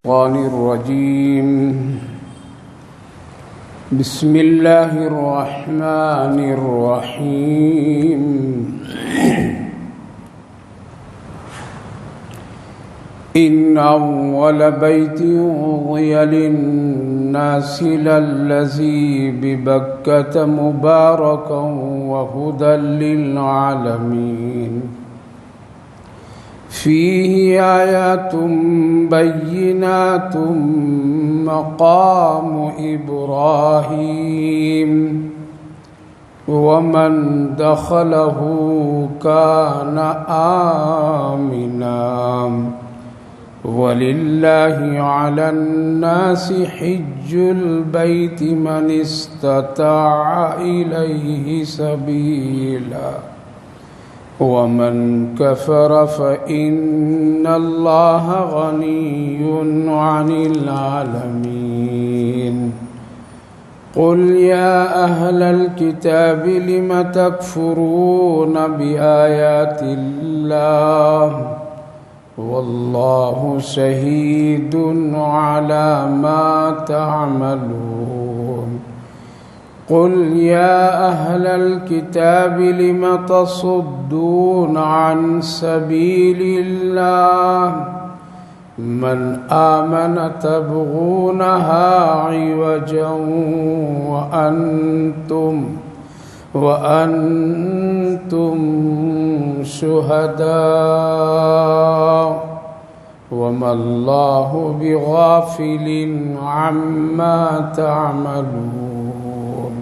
الشيطان الرجيم بسم الله الرحمن الرحيم إن أول بيت وضع للناس للذي ببكة مباركا وهدى للعالمين فيه آيات بينات مقام إبراهيم ومن دخله كان آمنا ولله على الناس حج البيت من استطاع إليه سبيلا ومن كفر فإن الله غني عن العالمين قل يا أهل الكتاب لم تكفرون بآيات الله والله شهيد على ما تعملون قل يا أهل الكتاب لم تصدون عن سبيل الله من آمن تبغونها عوجا وأنتم شهداء وما الله بغافل عما تعملون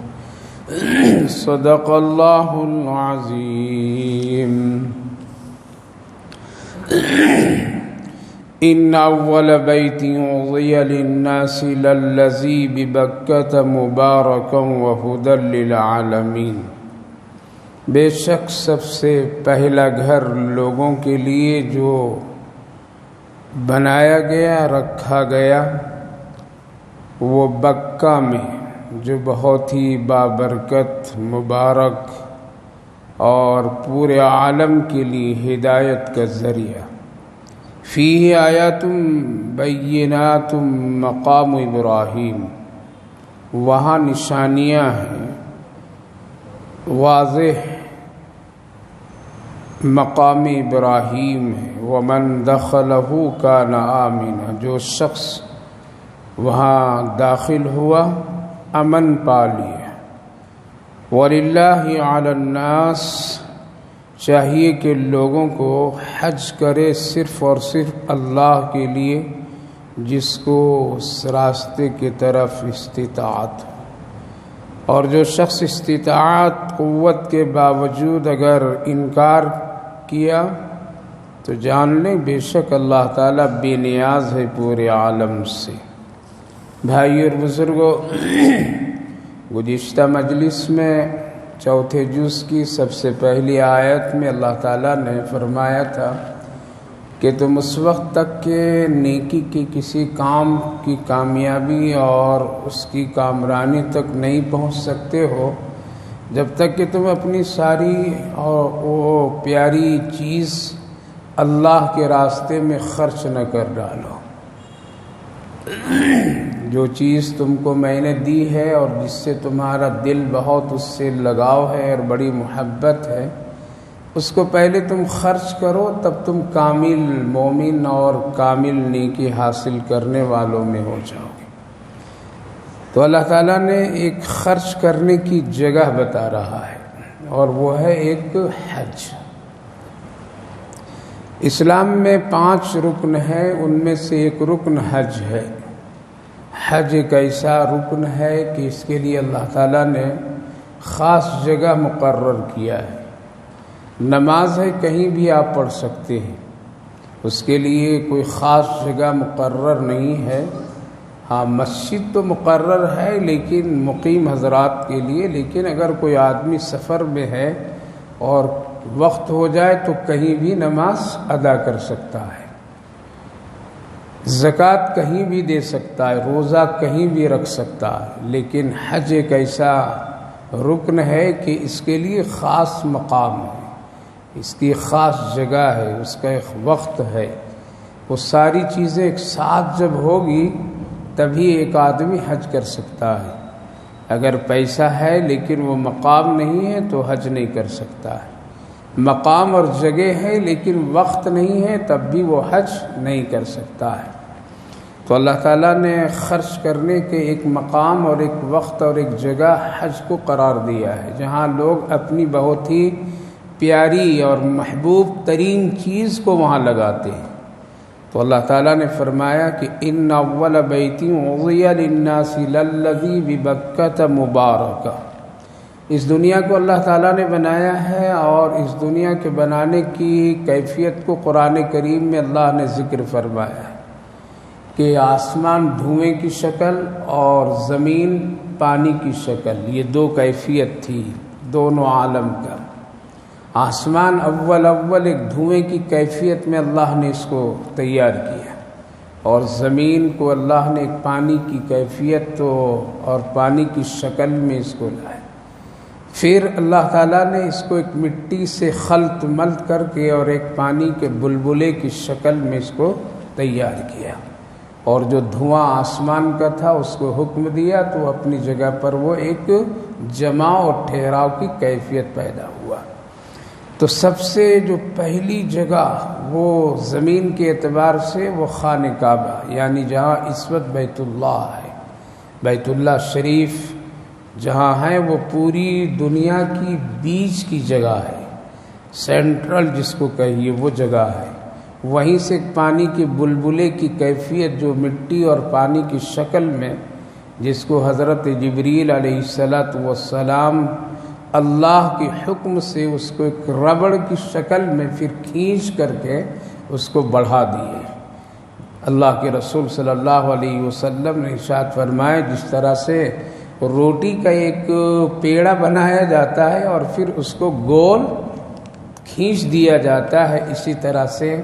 صدق الله العظيم إن أول بيت وضع للناس للذي ببكة مباركا وهدى للعالمين بے شک سب سے پہلا گھر لوگوں کے لیے جو بنایا گیا رکھا گیا وہ بکہ میں جو بہت ہی بابرکت مبارک اور پورے عالم کے لیے ہدایت کا ذریعہ فیہ آیات بینات مقام ابراہیم وہاں نشانیاں ہیں واضح مقام ابراہیم ہے ومن دخلہ کان آمنا جو شخص وہاں داخل ہوا امن پا لیا وَلِلَّهِ عَلَى النَّاسِ چاہیے کہ لوگوں کو حج کرے صرف اور صرف اللہ کے لیے جس کو اس راستے کی طرف استطاعت ہو اور جو شخص استطاعت قوت کے باوجود اگر انکار کیا تو جان لیں بے شک اللہ تعالیٰ بے نیاز ہے پورے عالم سے بھائی اور بزرگوں گزشتہ مجلس میں چوتھے جز کی سب سے پہلی آیت میں اللہ تعالیٰ نے فرمایا تھا کہ تم اس وقت تک کہ نیکی کی کسی کام کی کامیابی اور اس کی کامرانی تک نہیں پہنچ سکتے ہو جب تک کہ تم اپنی ساری اور وہ پیاری چیز اللہ کے راستے میں خرچ نہ کر ڈالو جو چیز تم کو میں نے دی ہے اور جس سے تمہارا دل بہت اس سے لگاؤ ہے اور بڑی محبت ہے اس کو پہلے تم خرچ کرو تب تم کامل مومن اور کامل نیکی حاصل کرنے والوں میں ہو جاؤ گے تو اللہ تعالیٰ نے ایک خرچ کرنے کی جگہ بتا رہا ہے اور وہ ہے ایک حج اسلام میں 5 رکن ہیں ان میں سے ایک رکن حج ہے حج ایک ایسا رکن ہے کہ اس کے لیے اللہ تعالیٰ نے خاص جگہ مقرر کیا ہے نماز ہے کہیں بھی آپ پڑھ سکتے ہیں اس کے لیے کوئی خاص جگہ مقرر نہیں ہے ہاں مسجد تو مقرر ہے لیکن مقیم حضرات کے لیے لیکن اگر کوئی آدمی سفر میں ہے اور وقت ہو جائے تو کہیں بھی نماز ادا کر سکتا ہے زکوٰۃ کہیں بھی دے سکتا ہے روزہ کہیں بھی رکھ سکتا ہے لیکن حج ایک ایسا رکن ہے کہ اس کے لیے خاص مقام ہے اس کی خاص جگہ ہے اس کا ایک وقت ہے وہ ساری چیزیں ایک ساتھ جب ہوگی تبھی ایک آدمی حج کر سکتا ہے۔ اگر پیسہ ہے لیکن وہ مقام نہیں ہے تو حج نہیں کر سکتا ہے، مقام اور جگہ ہے لیکن وقت نہیں ہے تب بھی وہ حج نہیں کر سکتا ہے۔ تو اللہ تعالیٰ نے خرچ کرنے کے ایک مقام اور ایک وقت اور ایک جگہ حج کو قرار دیا ہے، جہاں لوگ اپنی بہت ہی پیاری اور محبوب ترین چیز کو وہاں لگاتے ہیں۔ تو اللہ تعالیٰ نے فرمایا کہ ان اول بیت وضع للناس للذی ببکۃ مبارکہ، اس دنیا کو اللہ تعالیٰ نے بنایا ہے، اور اس دنیا کے بنانے کی کیفیت کو قرآن کریم میں اللہ نے ذکر فرمایا ہے کہ آسمان دھوئیں کی شکل اور زمین پانی کی شکل، یہ دو کیفیت تھی دونوں عالم کا۔ آسمان اول ایک دھوئیں کی کیفیت میں اللہ نے اس کو تیار کیا، اور زمین کو اللہ نے ایک پانی کی کیفیت اور پانی کی شکل میں اس کو لایا۔ پھر اللہ تعالیٰ نے اس کو ایک مٹی سے خلط ملط کر کے اور ایک پانی کے بلبلے کی شکل میں اس کو تیار کیا، اور جو دھواں آسمان کا تھا اس کو حکم دیا تو اپنی جگہ پر وہ ایک جمع اور ٹھہراؤ کی کیفیت پیدا ہوا۔ تو سب سے جو پہلی جگہ وہ زمین کے اعتبار سے وہ خانہ کعبہ، یعنی جہاں اس وقت بیت اللہ ہے، بیت اللہ شریف جہاں ہے وہ پوری دنیا کی بیچ کی جگہ ہے، سینٹرل جس کو کہیے وہ جگہ ہے۔ وہیں سے پانی کے بلبلے کی کیفیت جو مٹی اور پانی کی شکل میں، جس کو حضرت جبریل علیہ السلام اللہ کے حکم سے اس کو ایک ربڑ کی شکل میں پھر کھینچ کر کے اس کو بڑھا دیے۔ اللہ کے رسول صلی اللہ علیہ وسلم نے ارشاد فرمایا جس طرح سے روٹی کا ایک پیڑا بنایا جاتا ہے اور پھر اس کو گول کھینچ دیا جاتا ہے، اسی طرح سے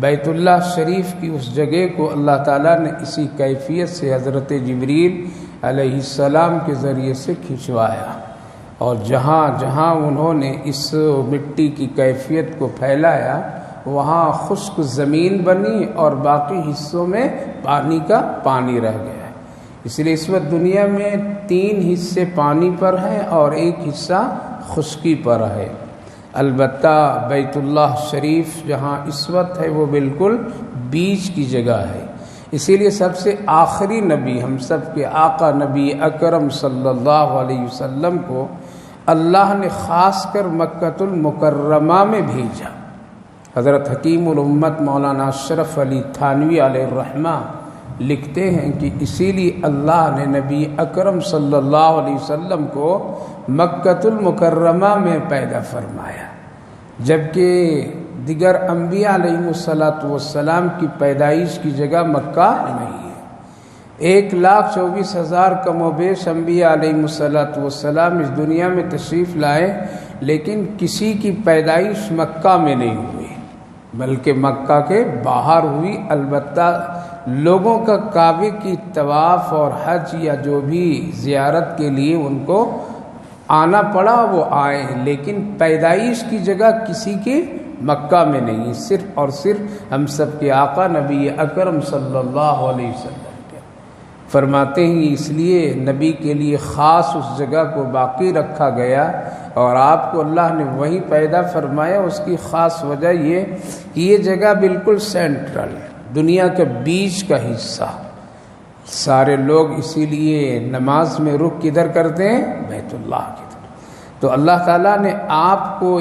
بیت اللہ شریف کی اس جگہ کو اللہ تعالیٰ نے اسی کیفیت سے حضرت جبریل علیہ السلام کے ذریعے سے کھنچوایا، اور جہاں جہاں انہوں نے اس مٹی کی کیفیت کو پھیلایا وہاں خشک زمین بنی اور باقی حصوں میں پانی کا پانی رہ گیا۔ اس لیے اس وقت دنیا میں 3 حصے پانی پر ہیں اور ایک حصہ خشکی پر ہے۔ البتہ بیت اللہ شریف جہاں اس وقت ہے وہ بالکل بیچ کی جگہ ہے، اسی لیے سب سے آخری نبی ہم سب کے آقا نبی اکرم صلی اللہ علیہ وسلم کو اللہ نے خاص کر مکۃ المکرمہ میں بھیجا۔ حضرت حکیم الامت مولانا اشرف علی تھانوی علیہ الرحمہ لکھتے ہیں کہ اسی لیے اللہ نے نبی اکرم صلی اللہ علیہ وسلم کو مکۃ المکرمہ میں پیدا فرمایا، جبکہ دیگر انبیاء علیہ السلام کی پیدائش کی جگہ مکہ نہیں ہے۔ 1,24,000 کم و بیش انبیاء علیہ السلام اس دنیا میں تشریف لائے، لیکن کسی کی پیدائش مکہ میں نہیں ہوئی بلکہ مکہ کے باہر ہوئی۔ البتہ لوگوں کا کعبے کی طواف اور حج یا جو بھی زیارت کے لیے ان کو آنا پڑا وہ آئے، لیکن پیدائش کی جگہ کسی کی مکہ میں نہیں، صرف اور صرف ہم سب کے آقا نبی اکرم صلی اللہ علیہ وسلم کے۔ فرماتے ہیں اس لیے نبی کے لیے خاص اس جگہ کو باقی رکھا گیا اور آپ کو اللہ نے وہیں پیدا فرمایا۔ اس کی خاص وجہ یہ کہ یہ جگہ بالکل سینٹرل، دنیا کے بیچ کا حصہ، سارے لوگ اسی لیے نماز میں رخ کدھر کرتے ہیں؟ بیت اللہ کی طرف۔ تو اللہ تعالیٰ نے آپ کو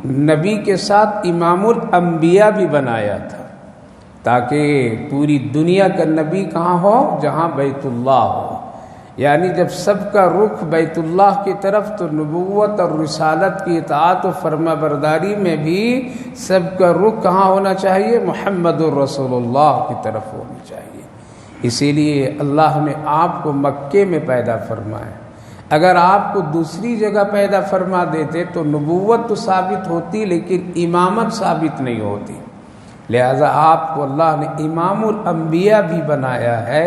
نبی کے ساتھ امام الانبیاء بھی بنایا تھا تاکہ پوری دنیا کا نبی کہاں ہو؟ جہاں بیت اللہ ہو، یعنی جب سب کا رخ بیت اللہ کی طرف تو نبوت اور رسالت کی اطاعت و فرما برداری میں بھی سب کا رخ کہاں ہونا چاہیے؟ محمد الرسول اللہ کی طرف ہونی چاہیے۔ اسی لیے اللہ نے آپ کو مکے میں پیدا فرمایا۔ اگر آپ کو دوسری جگہ پیدا فرما دیتے تو نبوت تو ثابت ہوتی لیکن امامت ثابت نہیں ہوتی، لہذا آپ کو اللہ نے امام الانبیاء بھی بنایا ہے،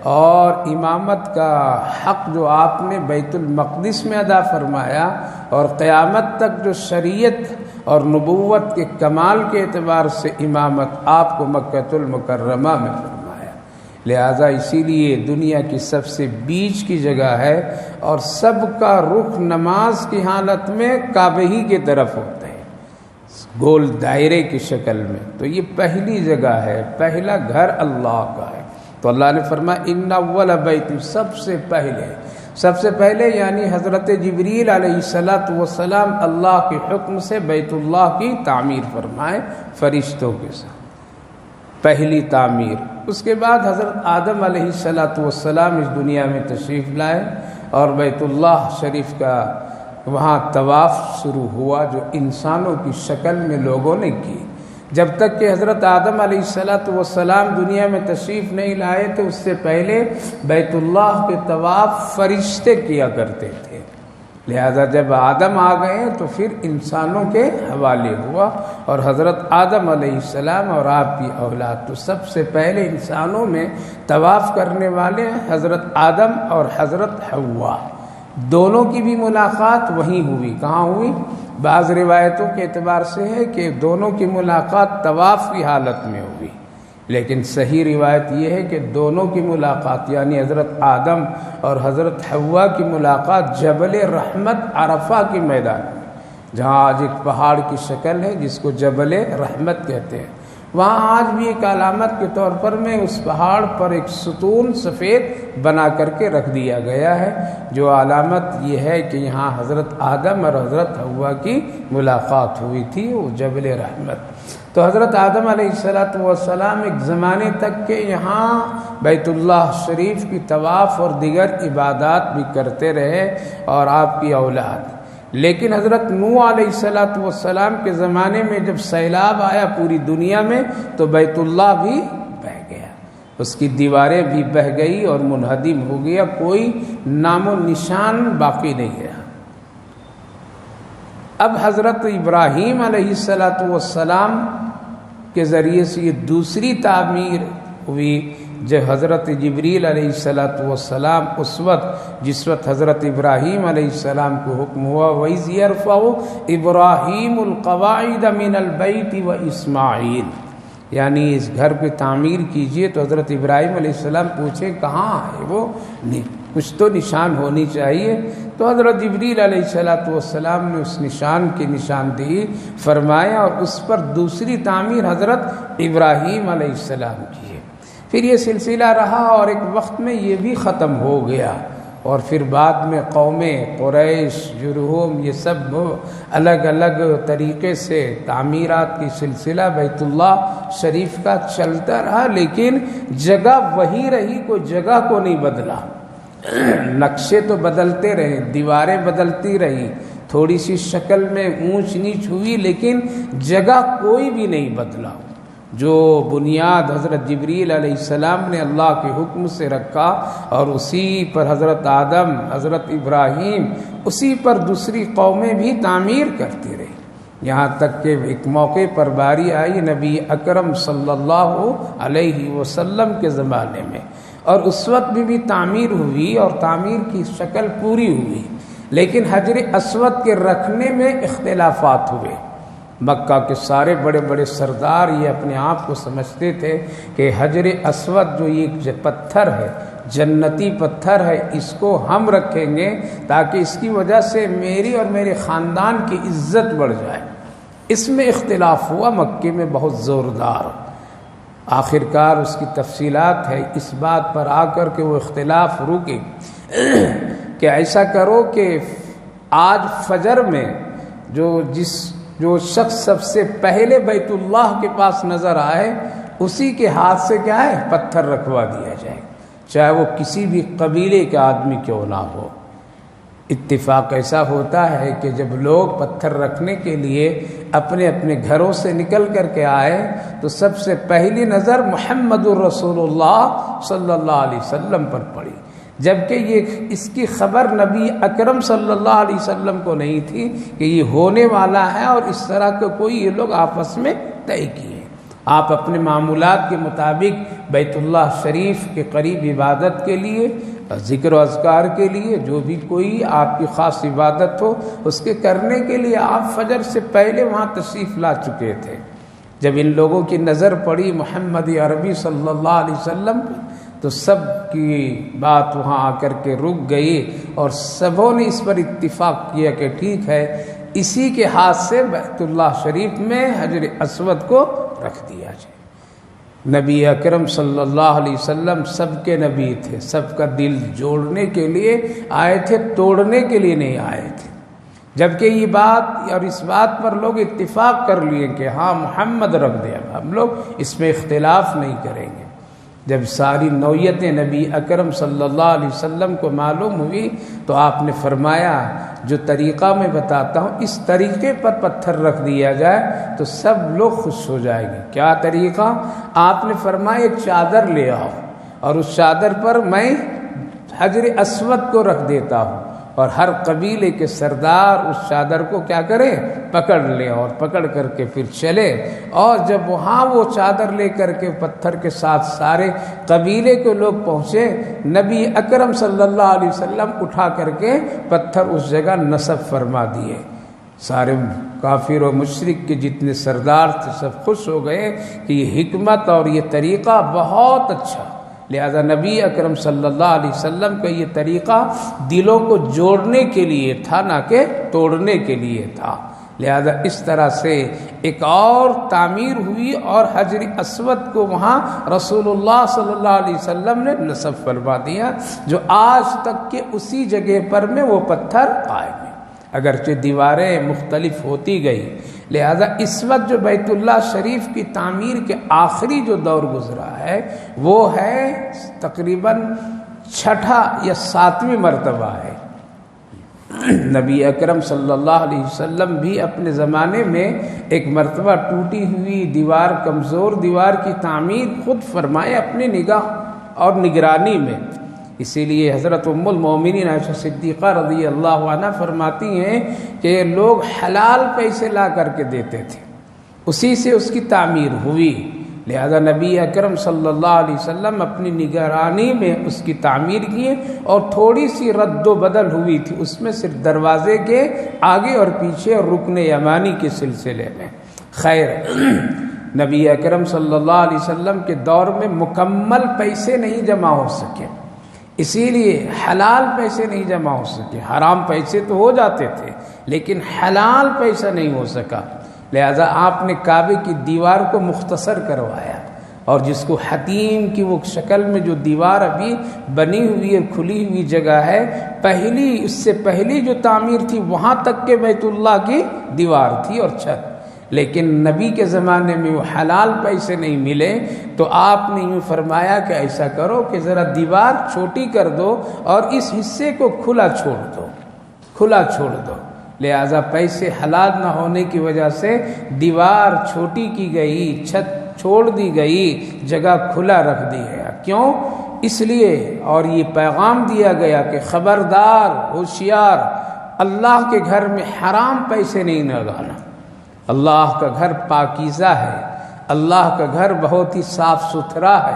اور امامت کا حق جو آپ نے بیت المقدس میں ادا فرمایا، اور قیامت تک جو شریعت اور نبوت کے کمال کے اعتبار سے امامت آپ کو مکہ المکرمہ میں فرمایا، لہذا اسی لیے دنیا کی سب سے بیچ کی جگہ ہے اور سب کا رخ نماز کی حالت میں کعبہ ہی کی طرف ہوتا ہے، گول دائرے کی شکل میں۔ تو یہ پہلی جگہ ہے، پہلا گھر اللہ کا ہے۔ تو اللہ نے فرمایا ان اول بیت، سب سے پہلے یعنی حضرت جبریل علیہ السلام اللہ کے حکم سے بیت اللہ کی تعمیر فرمائے فرشتوں کے ساتھ، پہلی تعمیر۔ اس کے بعد حضرت آدم علیہ السلام اس دنیا میں تشریف لائے اور بیت اللہ شریف کا وہاں طواف شروع ہوا جو انسانوں کی شکل میں لوگوں نے کی۔ جب تک کہ حضرت آدم علیہ السلام دنیا میں تشریف نہیں لائے تو اس سے پہلے بیت اللہ کے طواف فرشتے کیا کرتے تھے، لہذا جب آدم آ گئے تو پھر انسانوں کے حوالے ہوا، اور حضرت آدم علیہ السلام اور آپ کی اولاد، تو سب سے پہلے انسانوں میں طواف کرنے والے حضرت آدم اور حضرت حوا، دونوں کی بھی ملاقات وہیں ہوئی۔ کہاں ہوئی؟ بعض روایتوں کے اعتبار سے ہے کہ دونوں کی ملاقات طواف کی حالت میں ہوئی، لیکن صحیح روایت یہ ہے کہ دونوں کی ملاقات یعنی حضرت آدم اور حضرت حوا کی ملاقات جبل رحمت عرفہ کے میدان میں، جہاں آج ایک پہاڑ کی شکل ہے جس کو جبل رحمت کہتے ہیں، وہاں آج بھی ایک علامت کے طور پر میں اس پہاڑ پر ایک ستون سفید بنا کر کے رکھ دیا گیا ہے، جو علامت یہ ہے کہ یہاں حضرت آدم اور حضرت حوا کی ملاقات ہوئی تھی، وہ جبل رحمت۔ تو حضرت آدم علیہ السلام ایک زمانے تک کے یہاں بیت اللہ شریف کی طواف اور دیگر عبادات بھی کرتے رہے اور آپ کی اولاد، لیکن حضرت نوح علیہ السلام کے زمانے میں جب سیلاب آیا پوری دنیا میں تو بیت اللہ بھی بہہ گیا، اس کی دیواریں بھی بہہ گئی اور منہدم ہو گیا، کوئی نام و نشان باقی نہیں رہا۔ اب حضرت ابراہیم علیہ السلام کے ذریعے سے یہ دوسری تعمیر ہوئی، جب حضرت جبریل علیہ السلام اس وقت جس وقت حضرت ابراہیم علیہ السلام کو حکم ہوا وَإِذْ يَرْفَعُ إِبْرَاهِيمُ الْقَوَاعِدَ مِنَ الْبَيْتِ وَإِسْمَاعِيلُ، یعنی اس گھر پہ تعمیر کیجئے، تو حضرت ابراہیم علیہ السلام پوچھے کہاں ہے وہ، کچھ تو نشان ہونی چاہیے، تو حضرت جبریل علیہ السلام نے اس نشان کی نشاندہی فرمایا اور اس پر دوسری تعمیر حضرت ابراہیم علیہ السلام کی ہے۔ پھر یہ سلسلہ رہا اور ایک وقت میں یہ بھی ختم ہو گیا، اور پھر بعد میں قومیں قریش، جرہم، یہ سب الگ الگ طریقے سے تعمیرات کی سلسلہ بیت اللہ شریف کا چلتا رہا، لیکن جگہ وہی رہی، کوئی جگہ کو نہیں بدلا، نقشے تو بدلتے رہے، دیواریں بدلتی رہی، تھوڑی سی شکل میں اونچ نیچ ہوئی، لیکن جگہ کوئی بھی نہیں بدلا۔ جو بنیاد حضرت جبریل علیہ السلام نے اللہ کے حکم سے رکھا اور اسی پر حضرت آدم، حضرت ابراہیم، اسی پر دوسری قومیں بھی تعمیر کرتی رہی، یہاں تک کہ ایک موقع پر باری آئی نبی اکرم صلی اللہ علیہ وسلم کے زمانے میں، اور اس وقت بھی تعمیر ہوئی اور تعمیر کی شکل پوری ہوئی، لیکن حجر اسود کے رکھنے میں اختلافات ہوئے۔ مکہ کے سارے بڑے بڑے سردار یہ اپنے آپ کو سمجھتے تھے کہ حجر اسود جو یہ پتھر ہے، جنتی پتھر ہے، اس کو ہم رکھیں گے تاکہ اس کی وجہ سے میری اور میرے خاندان کی عزت بڑھ جائے۔ اس میں اختلاف ہوا مکے میں بہت زوردار، آخرکار اس کی تفصیلات ہے، اس بات پر آ کر کے وہ اختلاف رکے کہ ایسا کرو کہ آج فجر میں جو شخص سب سے پہلے بیت اللہ کے پاس نظر آئے اسی کے ہاتھ سے کیا ہے پتھر رکھوا دیا جائے، چاہے وہ کسی بھی قبیلے کا آدمی کیوں نہ ہو۔ اتفاق ایسا ہوتا ہے کہ جب لوگ پتھر رکھنے کے لیے اپنے اپنے گھروں سے نکل کر کے آئے تو سب سے پہلی نظر محمد الرسول اللہ صلی اللہ علیہ وسلم پر پڑی، جبکہ اس کی خبر نبی اکرم صلی اللہ علیہ وسلم کو نہیں تھی کہ یہ ہونے والا ہے، اور اس طرح کا کوئی یہ لوگ آپس میں طے کیے۔ آپ اپنے معمولات کے مطابق بیت اللہ شریف کے قریب عبادت کے لیے ذکر و اذکار کے لیے، جو بھی کوئی آپ کی خاص عبادت ہو اس کے کرنے کے لیے آپ فجر سے پہلے وہاں تشریف لا چکے تھے۔ جب ان لوگوں کی نظر پڑی محمد عربی صلی اللہ علیہ وسلم پہ تو سب کی بات وہاں آ کر کے رک گئی، اور سبوں نے اس پر اتفاق کیا کہ ٹھیک ہے، اسی کے ہاتھ سے بیت اللہ شریف میں حجر اسود کو رکھ دیا جائے۔ نبی اکرم صلی اللہ علیہ وسلم سب کے نبی تھے، سب کا دل جوڑنے کے لیے آئے تھے، توڑنے کے لیے نہیں آئے تھے۔ جبکہ یہ بات اور اس بات پر لوگ اتفاق کر لیے کہ ہاں محمد رکھ دے، اب ہم لوگ اس میں اختلاف نہیں کریں گے۔ جب ساری نوعیت نبی اکرم صلی اللہ علیہ وسلم کو معلوم ہوئی تو آپ نے فرمایا جو طریقہ میں بتاتا ہوں اس طریقے پر پتھر رکھ دیا جائے تو سب لوگ خوش ہو جائیں گے۔ کیا طریقہ؟ آپ نے فرمایا ایک چادر لے آؤ اور اس چادر پر میں حجر اسود کو رکھ دیتا ہوں، اور ہر قبیلے کے سردار اس چادر کو کیا کرے؟ پکڑ لے، اور پکڑ کر کے پھر چلے، اور جب وہاں وہ چادر لے کر کے پتھر کے ساتھ سارے قبیلے کے لوگ پہنچے، نبی اکرم صلی اللہ علیہ وسلم اٹھا کر کے پتھر اس جگہ نصب فرما دیے۔ سارے کافر و مشرک کے جتنے سردار تھے سب خوش ہو گئے کہ یہ حکمت اور یہ طریقہ بہت اچھا۔ لہذا نبی اکرم صلی اللہ علیہ وسلم کا یہ طریقہ دلوں کو جوڑنے کے لیے تھا، نہ کہ توڑنے کے لیے تھا۔ لہذا اس طرح سے ایک اور تعمیر ہوئی اور حجر اسود کو وہاں رسول اللہ صلی اللہ علیہ وسلم نے نصب فرما دیا، جو آج تک کے اسی جگہ پر میں وہ پتھر قائم ہے، اگرچہ دیواریں مختلف ہوتی گئی۔ لہذا اس وقت جو بیت اللہ شریف کی تعمیر کے آخری جو دور گزرا ہے وہ ہے تقریباً 6 یا 7ویں مرتبہ ہے۔ نبی اکرم صلی اللہ علیہ وسلم بھی اپنے زمانے میں ایک مرتبہ ٹوٹی ہوئی دیوار، کمزور دیوار کی تعمیر خود فرمائے اپنی نگاہ اور نگرانی میں۔ اسی لیے حضرت ام المومنین عائشہ صدیقہ رضی اللہ عنہ فرماتی ہیں کہ لوگ حلال پیسے لا کر کے دیتے تھے، اسی سے اس کی تعمیر ہوئی۔ لہذا نبی اکرم صلی اللہ علیہ وسلم اپنی نگرانی میں اس کی تعمیر کیے، اور تھوڑی سی رد و بدل ہوئی تھی اس میں، صرف دروازے کے آگے اور پیچھے اور رکن یمانی کے سلسلے میں۔ خیر، نبی اکرم صلی اللہ علیہ وسلم کے دور میں مکمل پیسے نہیں جمع ہو سکے، اسی لیے حلال پیسے نہیں جمع ہو سکے۔ حرام پیسے تو ہو جاتے تھے لیکن حلال پیسہ نہیں ہو سکا، لہذا آپ نے کعبے کی دیوار کو مختصر کروایا، اور جس کو حتیم کی وہ شکل میں جو دیوار ابھی بنی ہوئی اور کھلی ہوئی جگہ ہے، اس سے پہلی جو تعمیر تھی وہاں تک کے بیت اللہ کی دیوار تھی اور چھت، لیکن نبی کے زمانے میں وہ حلال پیسے نہیں ملے تو آپ نے یوں فرمایا کہ ایسا کرو کہ ذرا دیوار چھوٹی کر دو اور اس حصے کو کھلا چھوڑ دو۔ لہذا پیسے حلال نہ ہونے کی وجہ سے دیوار چھوٹی کی گئی، چھت چھوڑ دی گئی، جگہ کھلا رکھ دی گیا۔ کیوں؟ اس لیے، اور یہ پیغام دیا گیا کہ خبردار، ہوشیار، اللہ کے گھر میں حرام پیسے نہیں لگانا۔ اللہ کا گھر پاکیزہ ہے، اللہ کا گھر بہت ہی صاف ستھرا ہے،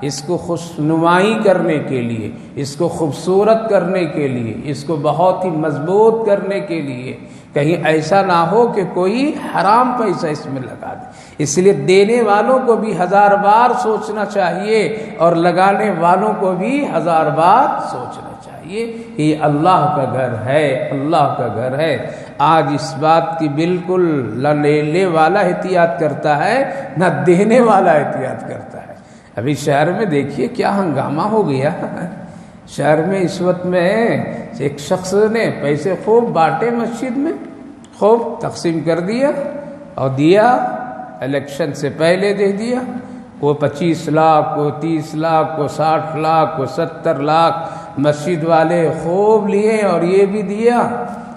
اس کو خوشنمائی کرنے کے لیے، اس کو خوبصورت کرنے کے لیے، اس کو بہت ہی مضبوط کرنے کے لیے کہیں ایسا نہ ہو کہ کوئی حرام پیسہ اس میں لگا دے۔ اس لیے دینے والوں کو بھی 1000 بار سوچنا چاہیے اور لگانے والوں کو بھی 1000 بار سوچنا چاہیے کہ یہ اللہ کا گھر ہے، اللہ کا گھر ہے۔ آج اس بات کی بالکل نہ لینے والا احتیاط کرتا ہے نہ دینے والا احتیاط کرتا ہے۔ ابھی شہر میں دیکھیے کیا ہنگامہ ہو گیا۔ شہر میں اس وقت میں ایک شخص نے پیسے خوب بانٹے، مسجد میں خوب تقسیم کر دیا اور دیا، الیکشن سے پہلے دے دیا، کوئی 25 لاکھ، کوئی 30 لاکھ، کوئی 60 لاکھ، کوئی 70 لاکھ مسجد والے خوب لیے اور یہ بھی دیا،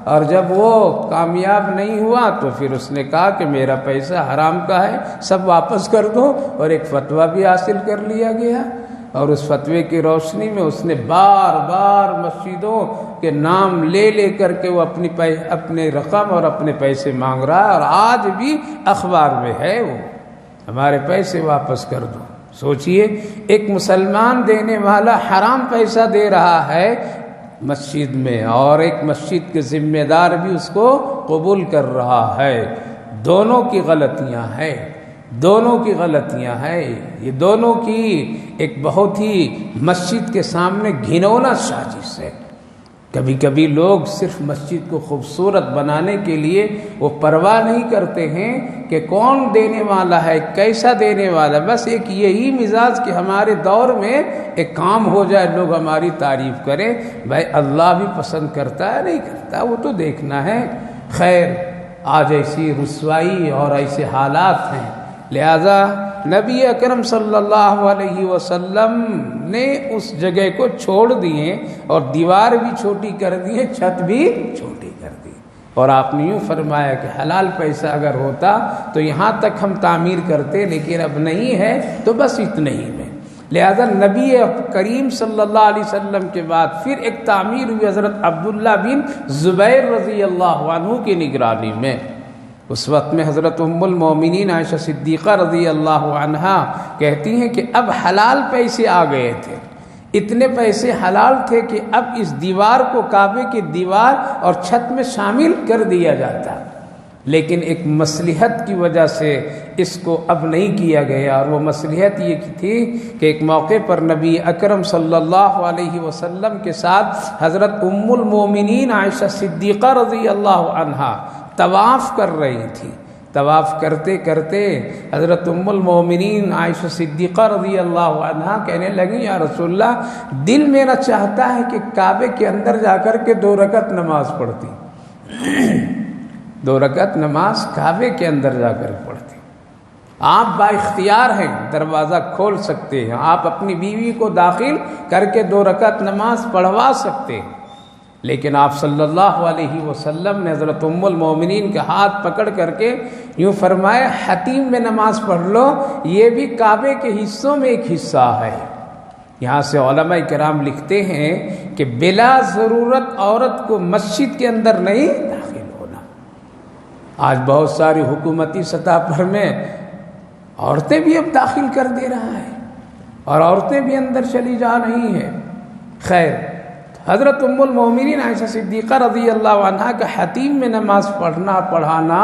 اور جب وہ کامیاب نہیں ہوا تو پھر اس نے کہا کہ میرا پیسہ حرام کا ہے، سب واپس کر دو، اور ایک فتویٰ بھی حاصل کر لیا گیا، اور اس فتوے کی روشنی میں اس نے بار بار مسجدوں کے نام لے لے کر کے وہ اپنے رقم اور اپنے پیسے مانگ رہا ہے، اور آج بھی اخبار میں ہے وہ، ہمارے پیسے واپس کر دو۔ سوچئے ایک مسلمان دینے والا حرام پیسہ دے رہا ہے مسجد میں، اور ایک مسجد کے ذمہ دار بھی اس کو قبول کر رہا ہے، دونوں کی غلطیاں ہیں، دونوں کی غلطیاں ہیں، یہ دونوں کی ایک بہت ہی مسجد کے سامنے گھنونا سازش ہے۔ کبھی کبھی لوگ صرف مسجد کو خوبصورت بنانے کے لیے وہ پرواہ نہیں کرتے ہیں کہ کون دینے والا ہے، کیسا دینے والا، بس ایک یہی مزاج کہ ہمارے دور میں ایک کام ہو جائے، لوگ ہماری تعریف کریں۔ بھائی اللہ بھی پسند کرتا ہے نہیں کرتا وہ تو دیکھنا ہے۔ خیر، آج ایسی رسوائی اور ایسے حالات ہیں، لہذا نبی اکرم صلی اللہ علیہ وسلم نے اس جگہ کو چھوڑ دیے اور دیوار بھی چھوٹی کر دی، چھت بھی چھوٹی کر دی، اور آپ نے یوں فرمایا کہ حلال پیسہ اگر ہوتا تو یہاں تک ہم تعمیر کرتے، لیکن اب نہیں ہے تو بس اتنے ہی میں۔ لہذا نبی کریم صلی اللہ علیہ وسلم کے بعد پھر ایک تعمیر ہوئی حضرت عبداللہ بن زبیر رضی اللہ عنہ کی نگرانی میں۔ اس وقت میں حضرت ام المومنین عائشہ صدیقہ رضی اللہ عنہا کہتی ہیں کہ اب حلال پیسے آ گئے تھے، اتنے پیسے حلال تھے کہ اب اس دیوار کو کعبے کی دیوار اور چھت میں شامل کر دیا جاتا، لیکن ایک مصلحت کی وجہ سے اس کو اب نہیں کیا گیا، اور وہ مصلحت یہ تھی کہ ایک موقع پر نبی اکرم صلی اللہ علیہ وسلم کے ساتھ حضرت ام المومنین عائشہ صدیقہ رضی اللہ عنہا طواف کر رہی تھی۔ طواف کرتے کرتے حضرت ام المومنین عائشہ صدیقہ رضی اللہ عنہا کہنے لگی، یا رسول اللہ، دل میرا چاہتا ہے کہ کعبے کے اندر جا کر کے 2 رکعت نماز پڑھتی، 2 رکعت نماز کعبے کے اندر جا کر پڑھتی۔ آپ با اختیار ہیں، دروازہ کھول سکتے ہیں، آپ اپنی بیوی کو داخل کر کے 2 رکعت نماز پڑھوا سکتے ہیں، لیکن آپ صلی اللہ علیہ وسلم نے حضرت ام المومنین کا ہاتھ پکڑ کر کے یوں فرمایا، حتیم میں نماز پڑھ لو، یہ بھی کعبے کے حصوں میں ایک حصہ ہے۔ یہاں سے علماء کرام لکھتے ہیں کہ بلا ضرورت عورت کو مسجد کے اندر نہیں داخل ہونا۔ آج بہت ساری حکومتی سطح پر میں عورتیں بھی اب داخل کر دے رہا ہے، اور عورتیں بھی اندر چلی جا رہی ہیں۔ خیر، حضرت ام المومنین عائشہ صدیقہ رضی اللہ عنہا کا حتیم میں نماز پڑھانا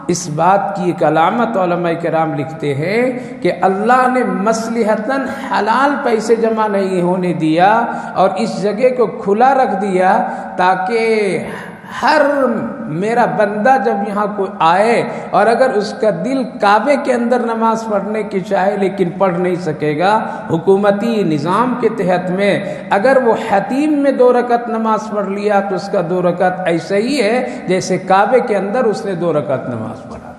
اس بات کی ایک علامت علماء کرام لکھتے ہیں کہ اللہ نے مصلحتاً حلال پیسے جمع نہیں ہونے دیا اور اس جگہ کو کھلا رکھ دیا تاکہ ہر میرا بندہ جب یہاں کوئی آئے اور اگر اس کا دل کعبے کے اندر نماز پڑھنے کی چاہے لیکن پڑھ نہیں سکے گا، حکومتی نظام کے تحت میں اگر وہ حتیم میں 2 رکعت نماز پڑھ لیا تو اس کا 2 رکعت ایسا ہی ہے جیسے کعبے کے اندر اس نے 2 رکعت نماز پڑھا۔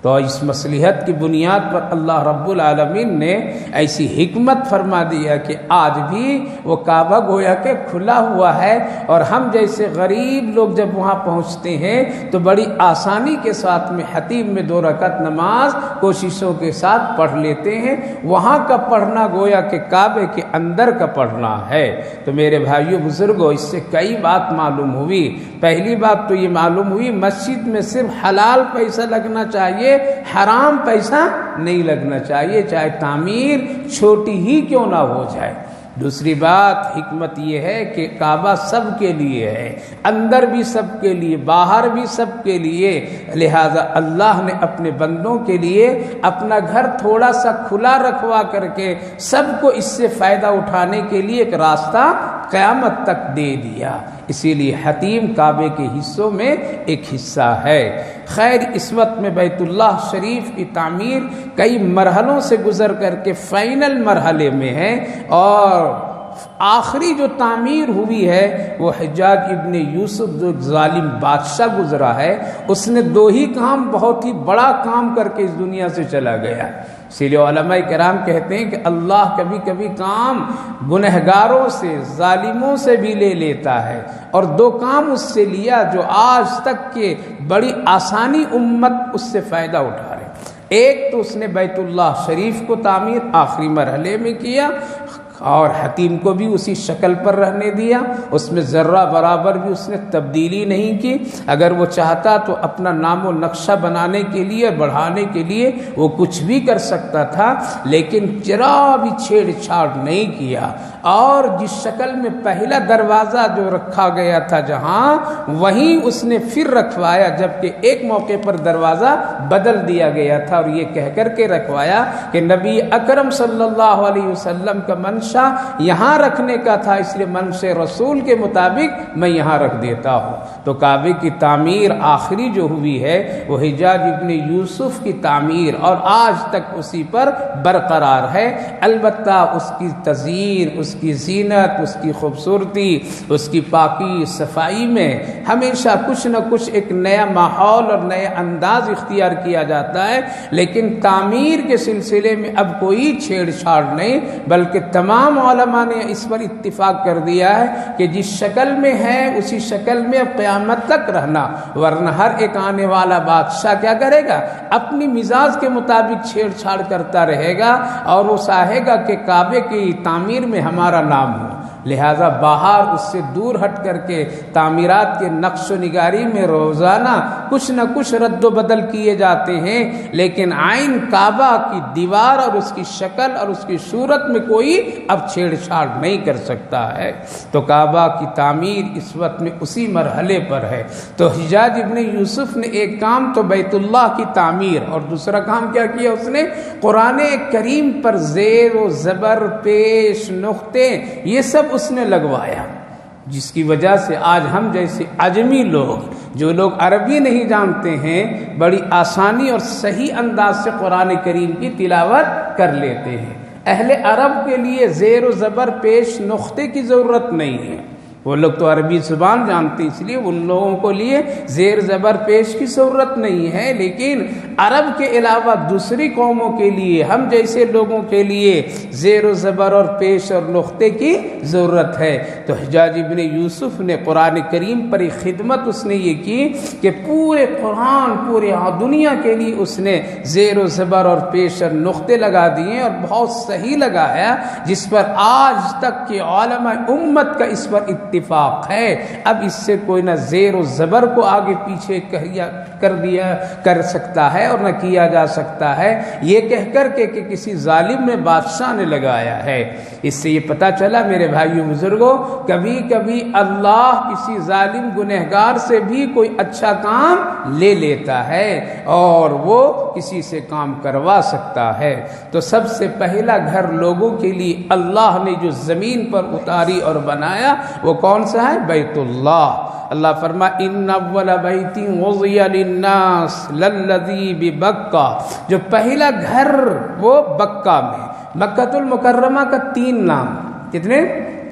تو اس مصلحت کی بنیاد پر اللہ رب العالمین نے ایسی حکمت فرما دیا کہ آج بھی وہ کعبہ گویا کہ کھلا ہوا ہے، اور ہم جیسے غریب لوگ جب وہاں پہنچتے ہیں تو بڑی آسانی کے ساتھ میں حتیم میں 2 رکعت نماز کوششوں کے ساتھ پڑھ لیتے ہیں۔ وہاں کا پڑھنا گویا کہ کعبے کے اندر کا پڑھنا ہے۔ تو میرے بھائیوں بزرگوں، اس سے کئی بات معلوم ہوئی۔ پہلی بات تو یہ معلوم ہوئی مسجد میں صرف حلال پیسہ لگنا چاہیے، حرام پیسہ نہیں لگنا چاہیے، چاہے تعمیر چھوٹی ہی کیوں نہ ہو جائے۔ دوسری بات حکمت یہ ہے کہ کعبہ سب کے لیے ہے، اندر بھی سب کے لیے، باہر بھی سب کے لیے، لہذا اللہ نے اپنے بندوں کے لیے اپنا گھر تھوڑا سا کھلا رکھوا کر کے سب کو اس سے فائدہ اٹھانے کے لیے ایک راستہ قیامت تک دے دیا۔ اسی لیے حتیم کعبے کے حصوں میں ایک حصہ ہے۔ خیر، اس وقت میں بیت اللہ شریف کی تعمیر کئی مرحلوں سے گزر کر کے فائنل مرحلے میں ہے، اور آخری جو تعمیر ہوئی ہے وہ حجاج ابن یوسف جو ظالم بادشاہ گزرا ہے، اس نے 2 ہی کام بہت ہی بڑا کام کر کے اس دنیا سے چلا گیا۔ اسی لیے علماء کرام کہتے ہیں کہ اللہ کبھی کبھی کام گنہگاروں سے، ظالموں سے بھی لے لیتا ہے، اور 2 کام اس سے لیا جو آج تک کے بڑی آسانی امت اس سے فائدہ اٹھا رہے۔ ایک تو اس نے بیت اللہ شریف کو تعمیر آخری مرحلے میں کیا، اور حتیم کو بھی اسی شکل پر رہنے دیا، اس میں ذرہ برابر بھی اس نے تبدیلی نہیں کی۔ اگر وہ چاہتا تو اپنا نام و نقشہ بنانے کے لیے اور بڑھانے کے لیے وہ کچھ بھی کر سکتا تھا، لیکن ذرا بھی چھیڑ چھاڑ نہیں کیا۔ اور جس شکل میں پہلا دروازہ جو رکھا گیا تھا جہاں، وہیں اس نے پھر رکھوایا، جبکہ ایک موقع پر دروازہ بدل دیا گیا تھا اور یہ کہہ کر کے رکھوایا کہ نبی اکرم صلی اللہ علیہ وسلم کا منشا یہاں رکھنے کا تھا، اس لیے منشا رسول کے مطابق میں یہاں رکھ دیتا ہوں۔ تو کعبے کی تعمیر آخری جو ہوئی ہے وہ حجاج ابن یوسف کی تعمیر، اور آج تک اسی پر برقرار ہے۔ البتہ اس کی تزئین، اس کی زینت، اس کی خوبصورتی، اس کی پاکی صفائی میں ہمیشہ کچھ نہ کچھ ایک نیا ماحول اور نیا انداز اختیار کیا جاتا ہے، لیکن تعمیر کے سلسلے میں اب کوئی چھیڑ چھاڑ نہیں، بلکہ تمام علماء نے اس پر اتفاق کر دیا ہے کہ جس شکل میں ہے اسی شکل میں اب قیامت تک رہنا، ورنہ ہر ایک آنے والا بادشاہ کیا کرے گا؟ اپنی مزاج کے مطابق چھیڑ چھاڑ کرتا رہے گا اور وہ چاہے گا کہ کعبے کی تعمیر میں ہمارا نام ہو۔ لہذا باہر اس سے دور ہٹ کر کے تعمیرات کے نقش و نگاری میں روزانہ کچھ نہ کچھ رد و بدل کیے جاتے ہیں، لیکن عین کعبہ کی دیوار اور اس کی شکل اور اس کی صورت میں کوئی اب چھیڑ چھاڑ نہیں کر سکتا ہے۔ تو کعبہ کی تعمیر اس وقت میں اسی مرحلے پر ہے۔ تو حجاج ابن یوسف نے ایک کام تو بیت اللہ کی تعمیر، اور دوسرا کام کیا کیا اس نے؟ قرآن کریم پر زیر و زبر، پیش، نقطے، یہ سب اس نے لگوایا، جس کی وجہ سے آج ہم جیسے عجمی لوگ، جو لوگ عربی نہیں جانتے ہیں، بڑی آسانی اور صحیح انداز سے قرآن کریم کی تلاوت کر لیتے ہیں۔ اہل عرب کے لیے زیر و زبر، پیش، نقطے کی ضرورت نہیں ہے، وہ لوگ تو عربی زبان جانتے ہیں، اس لیے ان لوگوں کو لیے زیر زبر پیش کی ضرورت نہیں ہے، لیکن عرب کے علاوہ دوسری قوموں کے لیے، ہم جیسے لوگوں کے لیے زیر و زبر اور پیش اور نقطے کی ضرورت ہے۔ تو حجاج ابن یوسف نے قرآن کریم پر ایک خدمت اس نے یہ کی کہ پورے قرآن، پورے دنیا کے لیے اس نے زیر و زبر اور پیش اور نقطے لگا دیے، اور بہت صحیح لگایا، جس پر آج تک کے علماء امت کا اس پر اتفاق ہے۔ اب اس سے کوئی نہ زیر و زبر کو آگے پیچھے کر سکتا ہے اور نہ کیا جا سکتا ہے، یہ کہہ کر کے کہ کسی ظالم میں بادشاہ نے لگایا ہے۔ اس سے یہ پتہ چلا میرے بھائیو بزرگوں، کبھی کبھی اللہ کسی ظالم گنہگار سے بھی کوئی اچھا کام لے لیتا ہے اور وہ کسی سے کام کروا سکتا ہے۔ تو سب سے پہلا گھر لوگوں کے لیے اللہ نے جو زمین پر اتاری اور بنایا وہ کون سا ہے؟ بیت اللہ۔ اللہ فرما ان اول بیت وضع للناس للذی ببکہ، جو پہلا گھر وہ بکہ میں، مکہ المکرمہ کا 3 نام، کتنے؟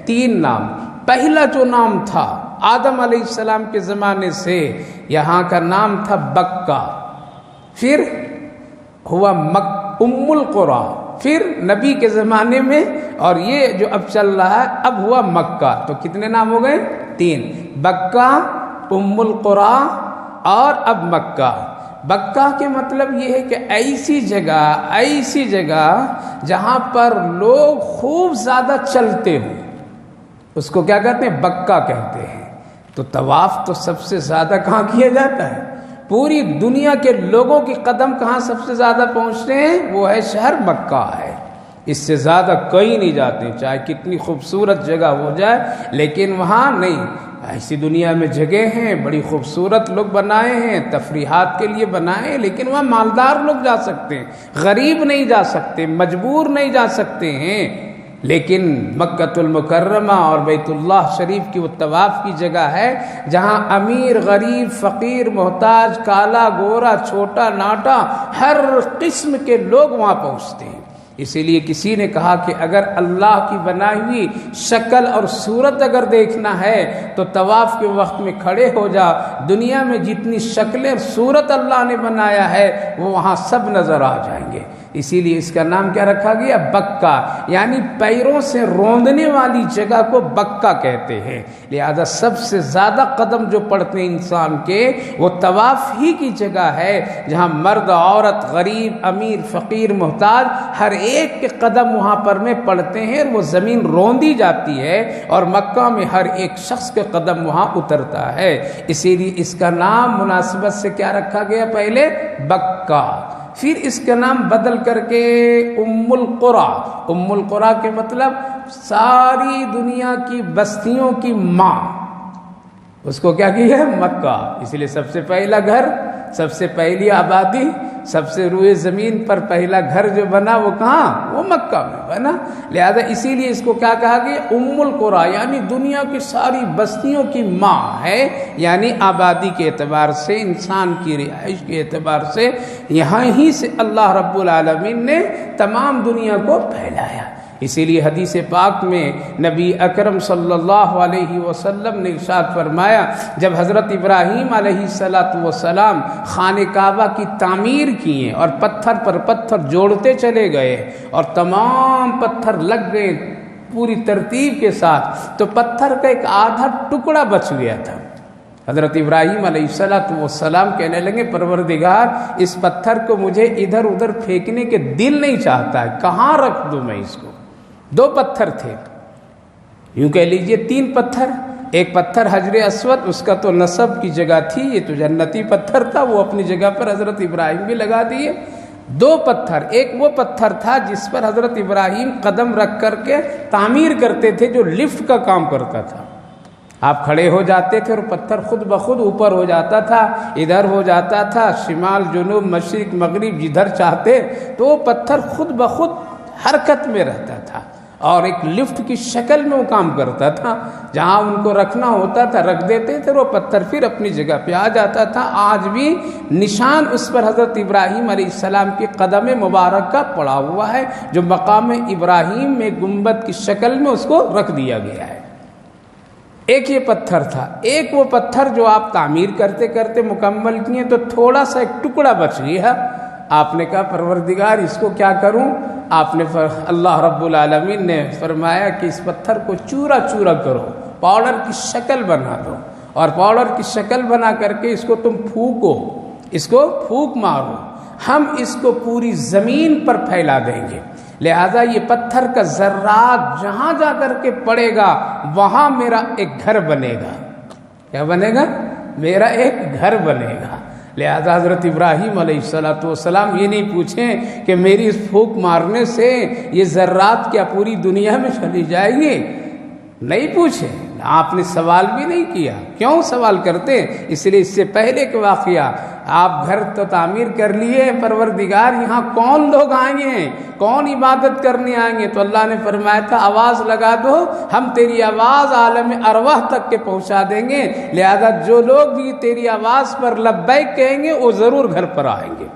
3 نام۔ پہلا جو نام تھا آدم علیہ السلام کے زمانے سے یہاں کا نام تھا بکہ، پھر ہوا ام القریٰ، پھر نبی کے زمانے میں، اور یہ جو اب چل رہا ہے اب ہوا مکہ۔ تو کتنے نام ہو گئے؟ 3، بکہ، ام القریٰ اور اب مکہ۔ بکہ کے مطلب یہ ہے کہ ایسی جگہ جہاں پر لوگ خوب زیادہ چلتے ہوں، اس کو کیا کہتے ہیں؟ بکہ کہتے ہیں۔ تو طواف تو سب سے زیادہ کہاں کیا جاتا ہے؟ پوری دنیا کے لوگوں کی قدم کہاں سب سے زیادہ پہنچتے ہیں؟ وہ ہے شہر مکہ ہے، اس سے زیادہ کہیں نہیں جاتے، چاہے کتنی خوبصورت جگہ ہو جائے، لیکن وہاں نہیں۔ ایسی دنیا میں جگہ ہیں بڑی خوبصورت لوگ بنائے ہیں، تفریحات کے لیے بنائے ہیں، لیکن وہاں مالدار لوگ جا سکتے ہیں، غریب نہیں جا سکتے، مجبور نہیں جا سکتے ہیں۔ لیکن مکہ المکرمہ اور بیت اللہ شریف کی وہ طواف کی جگہ ہے جہاں امیر، غریب، فقیر، محتاج، کالا، گورا، چھوٹا، ناٹا، ہر قسم کے لوگ وہاں پہنچتے ہیں۔ اسی لیے کسی نے کہا کہ اگر اللہ کی بنائی ہوئی شکل اور صورت اگر دیکھنا ہے تو طواف کے وقت میں کھڑے ہو جا، دنیا میں جتنی شکلیں اور صورت اللہ نے بنایا ہے وہ وہاں سب نظر آ جائیں گے۔ اسی لیے اس کا نام کیا رکھا گیا؟ بکہ، یعنی پیروں سے روندنے والی جگہ کو بکہ کہتے ہیں۔ لہذا سب سے زیادہ قدم جو پڑتے ہیں انسان کے وہ طواف ہی کی جگہ ہے، جہاں مرد عورت غریب امیر فقیر محتاج ہر ایک کے قدم وہاں پر میں پڑتے ہیں، اور وہ زمین روندی جاتی ہے اور مکہ میں ہر ایک شخص کے قدم وہاں اترتا ہے۔ اسی لیے اس کا نام مناسبت سے کیا رکھا گیا؟ پہلے بکہ، پھر اس کا نام بدل کر کے ام القریٰ۔ ام القریٰ کے مطلب ساری دنیا کی بستیوں کی ماں، اس کو کیا کیا ہے؟ مکہ۔ اس لیے سب سے پہلا گھر، سب سے پہلی آبادی، سب سے روئے زمین پر پہلا گھر جو بنا وہ کہاں؟ وہ مکہ میں بنا۔ لہذا اسی لیے اس کو کیا کہا گیا؟ ام القریٰ، یعنی دنیا کی ساری بستیوں کی ماں ہے، یعنی آبادی کے اعتبار سے، انسان کی رہائش کے اعتبار سے یہاں ہی سے اللہ رب العالمین نے تمام دنیا کو پھیلایا۔ اسی لیے حدیث پاک میں نبی اکرم صلی اللہ علیہ وسلم نے ارشاد فرمایا، جب حضرت ابراہیم علیہ السلام خانہ کعبہ کی تعمیر کیے اور پتھر پر پتھر جوڑتے چلے گئے اور تمام پتھر لگ گئے پوری ترتیب کے ساتھ، تو پتھر کا ایک آدھا ٹکڑا بچ گیا تھا۔ حضرت ابراہیم علیہ السلام کہنے لگے، پروردگار اس پتھر کو مجھے ادھر ادھر پھینکنے کے دل نہیں چاہتا ہے، کہاں رکھ دوں میں اس کو؟ 2 پتھر تھے، یوں کہہ لیجئے 3 پتھر۔ ایک پتھر حجر اسود، اس کا تو نصب کی جگہ تھی، یہ تو جنتی پتھر تھا، وہ اپنی جگہ پر حضرت ابراہیم بھی لگا دیے۔ 2 پتھر، ایک وہ پتھر تھا جس پر حضرت ابراہیم قدم رکھ کر کے تعمیر کرتے تھے، جو لفٹ کا کام کرتا تھا۔ آپ کھڑے ہو جاتے تھے اور پتھر خود بخود اوپر ہو جاتا تھا، ادھر ہو جاتا تھا، شمال جنوب مشرق مغرب جدھر چاہتے، تو وہ پتھر خود بخود حرکت میں رہتا تھا اور ایک لفٹ کی شکل میں وہ کام کرتا تھا۔ جہاں ان کو رکھنا ہوتا تھا رکھ دیتے تھے، وہ پتھر پھر اپنی جگہ پہ آ جاتا تھا۔ آج بھی نشان اس پر حضرت ابراہیم علیہ السلام کی قدم مبارک کا پڑا ہوا ہے، جو مقام ابراہیم میں گنبد کی شکل میں اس کو رکھ دیا گیا ہے۔ ایک یہ پتھر تھا، ایک وہ پتھر جو آپ تعمیر کرتے کرتے مکمل کیے تو تھوڑا سا ایک ٹکڑا بچ گیا۔ آپ نے کہا پروردگار اس کو کیا کروں؟ آپ نے اللہ رب العالمین نے فرمایا کہ اس پتھر کو چورا چورا کرو، پاؤڈر کی شکل بنا دو، اور پاؤڈر کی شکل بنا کر کے اس کو تم پھونکو، اس کو پھونک مارو، ہم اس کو پوری زمین پر پھیلا دیں گے۔ لہذا یہ پتھر کا ذرات جہاں جا کر کے پڑے گا وہاں میرا ایک گھر بنے گا۔ کیا بنے گا؟ میرا ایک گھر بنے گا۔ لہذا حضرت ابراہیم علیہ السلام یہ نہیں پوچھیں کہ میری اس پھونک مارنے سے یہ ذرات کیا پوری دنیا میں چلی جائیں گے، نہیں پوچھے، آپ نے سوال بھی نہیں کیا۔ کیوں سوال کرتے؟ اس لیے اس سے پہلے کے واقعہ، آپ گھر تو تعمیر کر لیے، پروردگار یہاں کون لوگ آئیں گے، کون عبادت کرنے آئیں گے؟ تو اللہ نے فرمایا تھا آواز لگا دو، ہم تیری آواز عالم ارواح تک کے پہنچا دیں گے۔ لہذا جو لوگ بھی تیری آواز پر لبیک کہیں گے وہ ضرور گھر پر آئیں گے۔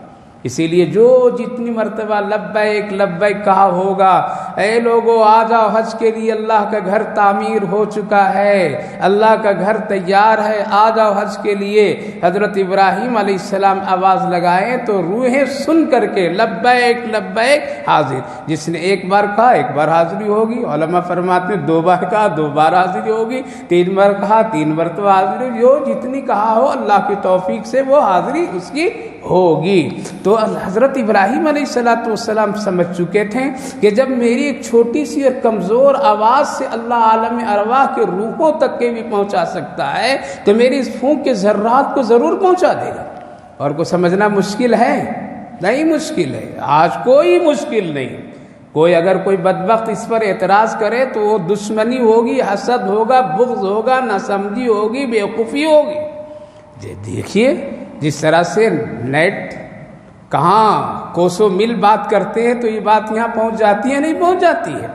اسی لیے جو جتنی مرتبہ لبیک لبیک کہا ہوگا، اے لوگو آ جاؤ حج کے لیے، اللہ کا گھر تعمیر ہو چکا ہے، اللہ کا گھر تیار ہے، آ جاؤ حج کے لیے۔ حضرت ابراہیم علیہ السلام آواز لگائیں تو روحیں سن کر کے لبیک لبیک حاضر۔ جس نے ایک بار کہا ایک بار حاضری ہوگی، علماء فرماتے ہیں 2 بار کہا 2 بار حاضری ہوگی، 3 بار کہا 3 مرتبہ حاضری، جو جتنی کہا ہو اللہ کی توفیق سے وہ حاضری اس کی ہوگی۔ تو حضرت ابراہیم علیہ السلام سمجھ چکے تھے کہ جب میری ایک چھوٹی سی اور کمزور آواز سے اللہ عالم ارواح کے روحوں تک کے بھی پہنچا سکتا ہے تو میری اس پھونک کے ذرات کو ضرور پہنچا دے گا۔ اور کو سمجھنا مشکل ہے؟ نہیں مشکل ہے، آج کوئی مشکل نہیں۔ کوئی اگر کوئی بدبخت اس پر اعتراض کرے تو وہ دشمنی ہوگی، حسد ہوگا، بغض ہوگا، ناسمجھی ہوگی، بیوقوفی ہوگی۔ دیکھیے جس طرح سے نیٹ کہاں کوسوں میل بات کرتے ہیں تو یہ بات یہاں پہنچ جاتی ہے؟ نہیں پہنچ جاتی ہے۔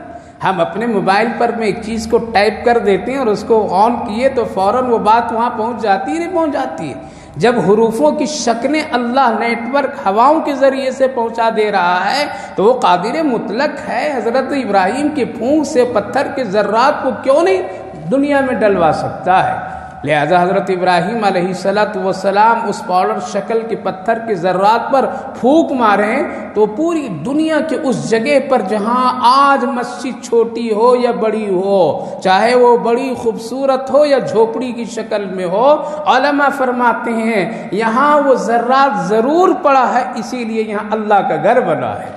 ہم اپنے موبائل پر میں ایک چیز کو ٹائپ کر دیتے ہیں اور اس کو آن کیے تو فوراً وہ بات وہاں پہنچ جاتی ہے؟ نہیں پہنچ جاتی ہے۔ جب حروفوں کی شکلیں اللہ نیٹ ورک ہواؤں کے ذریعے سے پہنچا دے رہا ہے تو وہ قادر مطلق ہے۔ حضرت ابراہیم کے پھونک سے پتھر کے ذرات کو کیوں نہیں دنیا میں ڈلوا سکتا ہے؟ لہذا حضرت ابراہیم علیہ السلام اس پاؤڈر شکل کے پتھر کے ذرات پر پھونک ماریں تو پوری دنیا کے اس جگہ پر جہاں آج مسجد چھوٹی ہو یا بڑی ہو، چاہے وہ بڑی خوبصورت ہو یا جھوپڑی کی شکل میں ہو، علماء فرماتے ہیں یہاں وہ ذرات ضرور پڑا ہے، اسی لیے یہاں اللہ کا گھر بنا ہے۔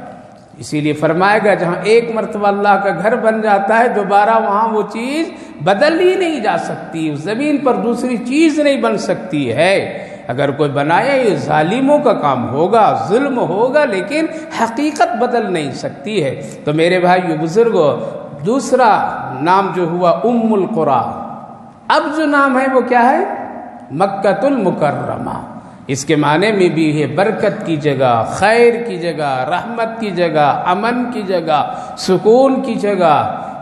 اسی لیے فرمائے گا جہاں ایک مرتبہ اللہ کا گھر بن جاتا ہے دوبارہ وہاں وہ چیز بدل ہی نہیں جا سکتی، اس زمین پر دوسری چیز نہیں بن سکتی ہے۔ اگر کوئی بنائے یہ ظالموں کا کام ہوگا، ظلم ہوگا، لیکن حقیقت بدل نہیں سکتی ہے۔ تو میرے بھائیو بزرگوں، دوسرا نام جو ہوا ام القری، اب جو نام ہے وہ کیا ہے؟ مکۃ المکرمہ۔ اس کے معنی میں بھی ہے برکت کی جگہ، خیر کی جگہ، رحمت کی جگہ، امن کی جگہ، سکون کی جگہ،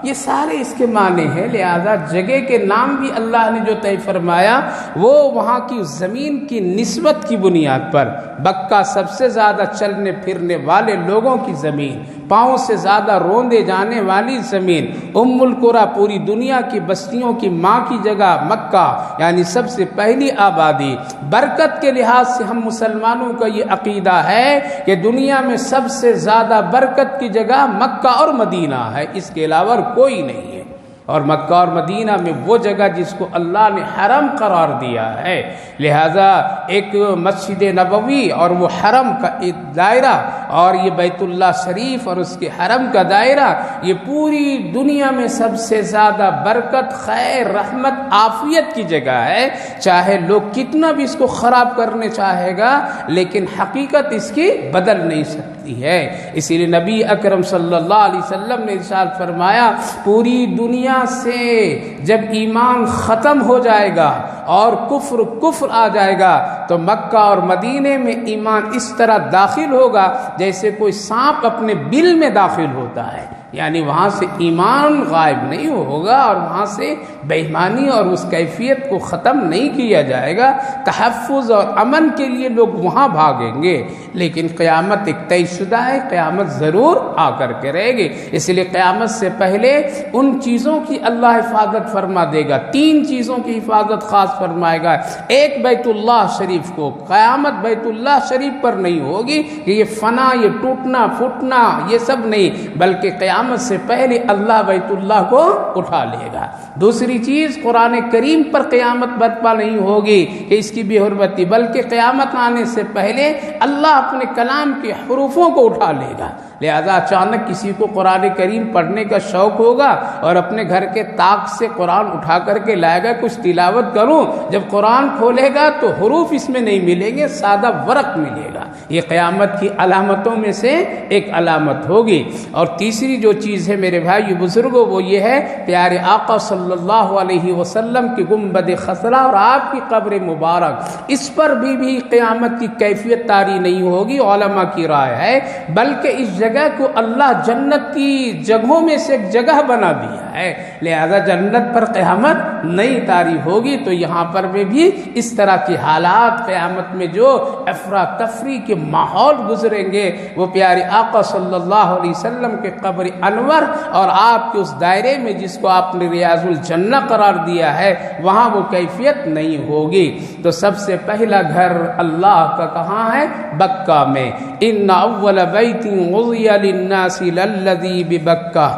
یہ سارے اس کے معنی ہیں۔ لہذا جگہ کے نام بھی اللہ نے جو طے فرمایا وہ وہاں کی زمین کی نسبت کی بنیاد پر، بکہ سب سے زیادہ چلنے پھرنے والے لوگوں کی زمین، پاؤں سے زیادہ روندے جانے والی زمین، ام القری پوری دنیا کی بستیوں کی ماں کی جگہ مکہ، یعنی سب سے پہلی آبادی۔ برکت کے لحاظ سے ہم مسلمانوں کا یہ عقیدہ ہے کہ دنیا میں سب سے زیادہ برکت کی جگہ مکہ اور مدینہ ہے، اس کے علاوہ کوئی نہیں ہے۔ اور مکہ اور مدینہ میں وہ جگہ جس کو اللہ نے حرم قرار دیا ہے، لہذا ایک مسجد نبوی اور وہ حرم کا ایک دائرہ، اور یہ بیت اللہ شریف اور اس کے حرم کا دائرہ، یہ پوری دنیا میں سب سے زیادہ برکت، خیر، رحمت، عافیت کی جگہ ہے۔ چاہے لوگ کتنا بھی اس کو خراب کرنے چاہے گا لیکن حقیقت اس کی بدل نہیں سکتی ہے۔ اسی لیے نبی اکرم صلی اللہ علیہ وسلم نے ارشاد فرمایا پوری دنیا سے جب ایمان ختم ہو جائے گا اور کفر آ جائے گا تو مکہ اور مدینے میں ایمان اس طرح داخل ہوگا جیسے کوئی سانپ اپنے بل میں داخل ہوتا ہے، یعنی وہاں سے ایمان غائب نہیں ہوگا اور وہاں سے بے ایمانی اور اس کیفیت کو ختم نہیں کیا جائے گا۔ تحفظ اور امن کے لیے لوگ وہاں بھاگیں گے، لیکن قیامت ایک طے شدہ ہے، قیامت ضرور آ کر کے رہے گی۔ اس لیے قیامت سے پہلے ان چیزوں کی اللہ حفاظت فرما دے گا، تین چیزوں کی حفاظت خاص فرمائے گا۔ ایک بیت اللہ شریف کو، قیامت بیت اللہ شریف پر نہیں ہوگی کہ یہ فنا، یہ ٹوٹنا پھوٹنا، یہ سب نہیں، بلکہ قیامت سے پہلے اللہ بیت اللہ کو اٹھا لے گا۔ دوسری چیز، قرآن کریم پر قیامت برپا نہیں ہوگی کہ اس کی بے حرمتی، بلکہ قیامت آنے سے پہلے اللہ اپنے کلام کے حروفوں کو اٹھا لے گا۔ لہذا اچانک کسی کو قرآن کریم پڑھنے کا شوق ہوگا اور اپنے گھر کے طاق سے قرآن اٹھا کر کے لائے گا کچھ تلاوت کروں، جب قرآن کھولے گا تو حروف اس میں نہیں ملیں گے، سادہ ورق ملے گا۔ یہ قیامت کی علامتوں میں سے ایک علامت ہوگی۔ اور تیسری جو چیز ہے میرے بھائی بزرگوں وہ یہ ہے پیارے آقا صلی اللہ علیہ وسلم کی گنبد خضرا اور آپ کی قبر مبارک، اس پر بھی قیامت کی کیفیت طاری نہیں ہوگی، علماء کی رائے ہے، بلکہ اس جگہ کو اللہ جنت کی جگہوں میں سے ایک جگہ بنا دیا ہے، لہذا جنت پر قیامت نہیں طاری ہوگی۔ تو یہاں پر بھی اس طرح کی حالات، قیامت میں جو افراتفری کے ماحول گزریں گے وہ پیارے آقا صلی اللہ علیہ وسلم کے قبر انور اور آپ کے اس دائرے میں جس کو آپ نے ریاض الجنہ قرار دیا ہے وہاں وہ کیفیت نہیں ہوگی۔ تو سب سے پہلا گھر اللہ کا کہاں ہے؟ مکہ میں۔ ان اول بیت وضع للناس للذی ببکہ،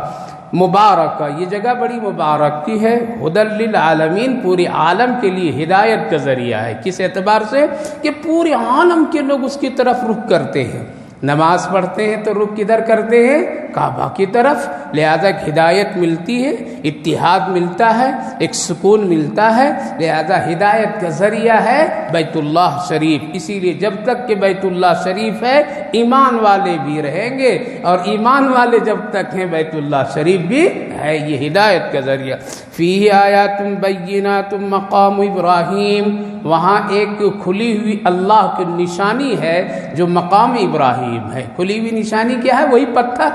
مبارکہ، یہ جگہ بڑی مبارک کی ہے، ہدی للعالمین، پورے عالم کے لیے ہدایت کا ذریعہ ہے۔ کس اعتبار سے؟ کہ پورے عالم کے لوگ اس کی طرف رخ کرتے ہیں، نماز پڑھتے ہیں تو رخ کدھر کرتے ہیں؟ کعبہ کی طرف، لہذا ہدایت ملتی ہے، اتحاد ملتا ہے، ایک سکون ملتا ہے، لہذا ہدایت کا ذریعہ ہے بیت اللہ شریف۔ اسی لیے جب تک کہ بیت اللہ شریف ہے ایمان والے بھی رہیں گے، اور ایمان والے جب تک ہیں بیت اللہ شریف بھی ہے، یہ ہدایت کا ذریعہ۔ فیہ آیات بینات مقام ابراہیم، وہاں ایک کھلی ہوئی اللہ کی نشانی ہے جو مقام ابراہیم ہے۔ کھلی ہوئی نشانی کیا ہے؟ وہی پتھر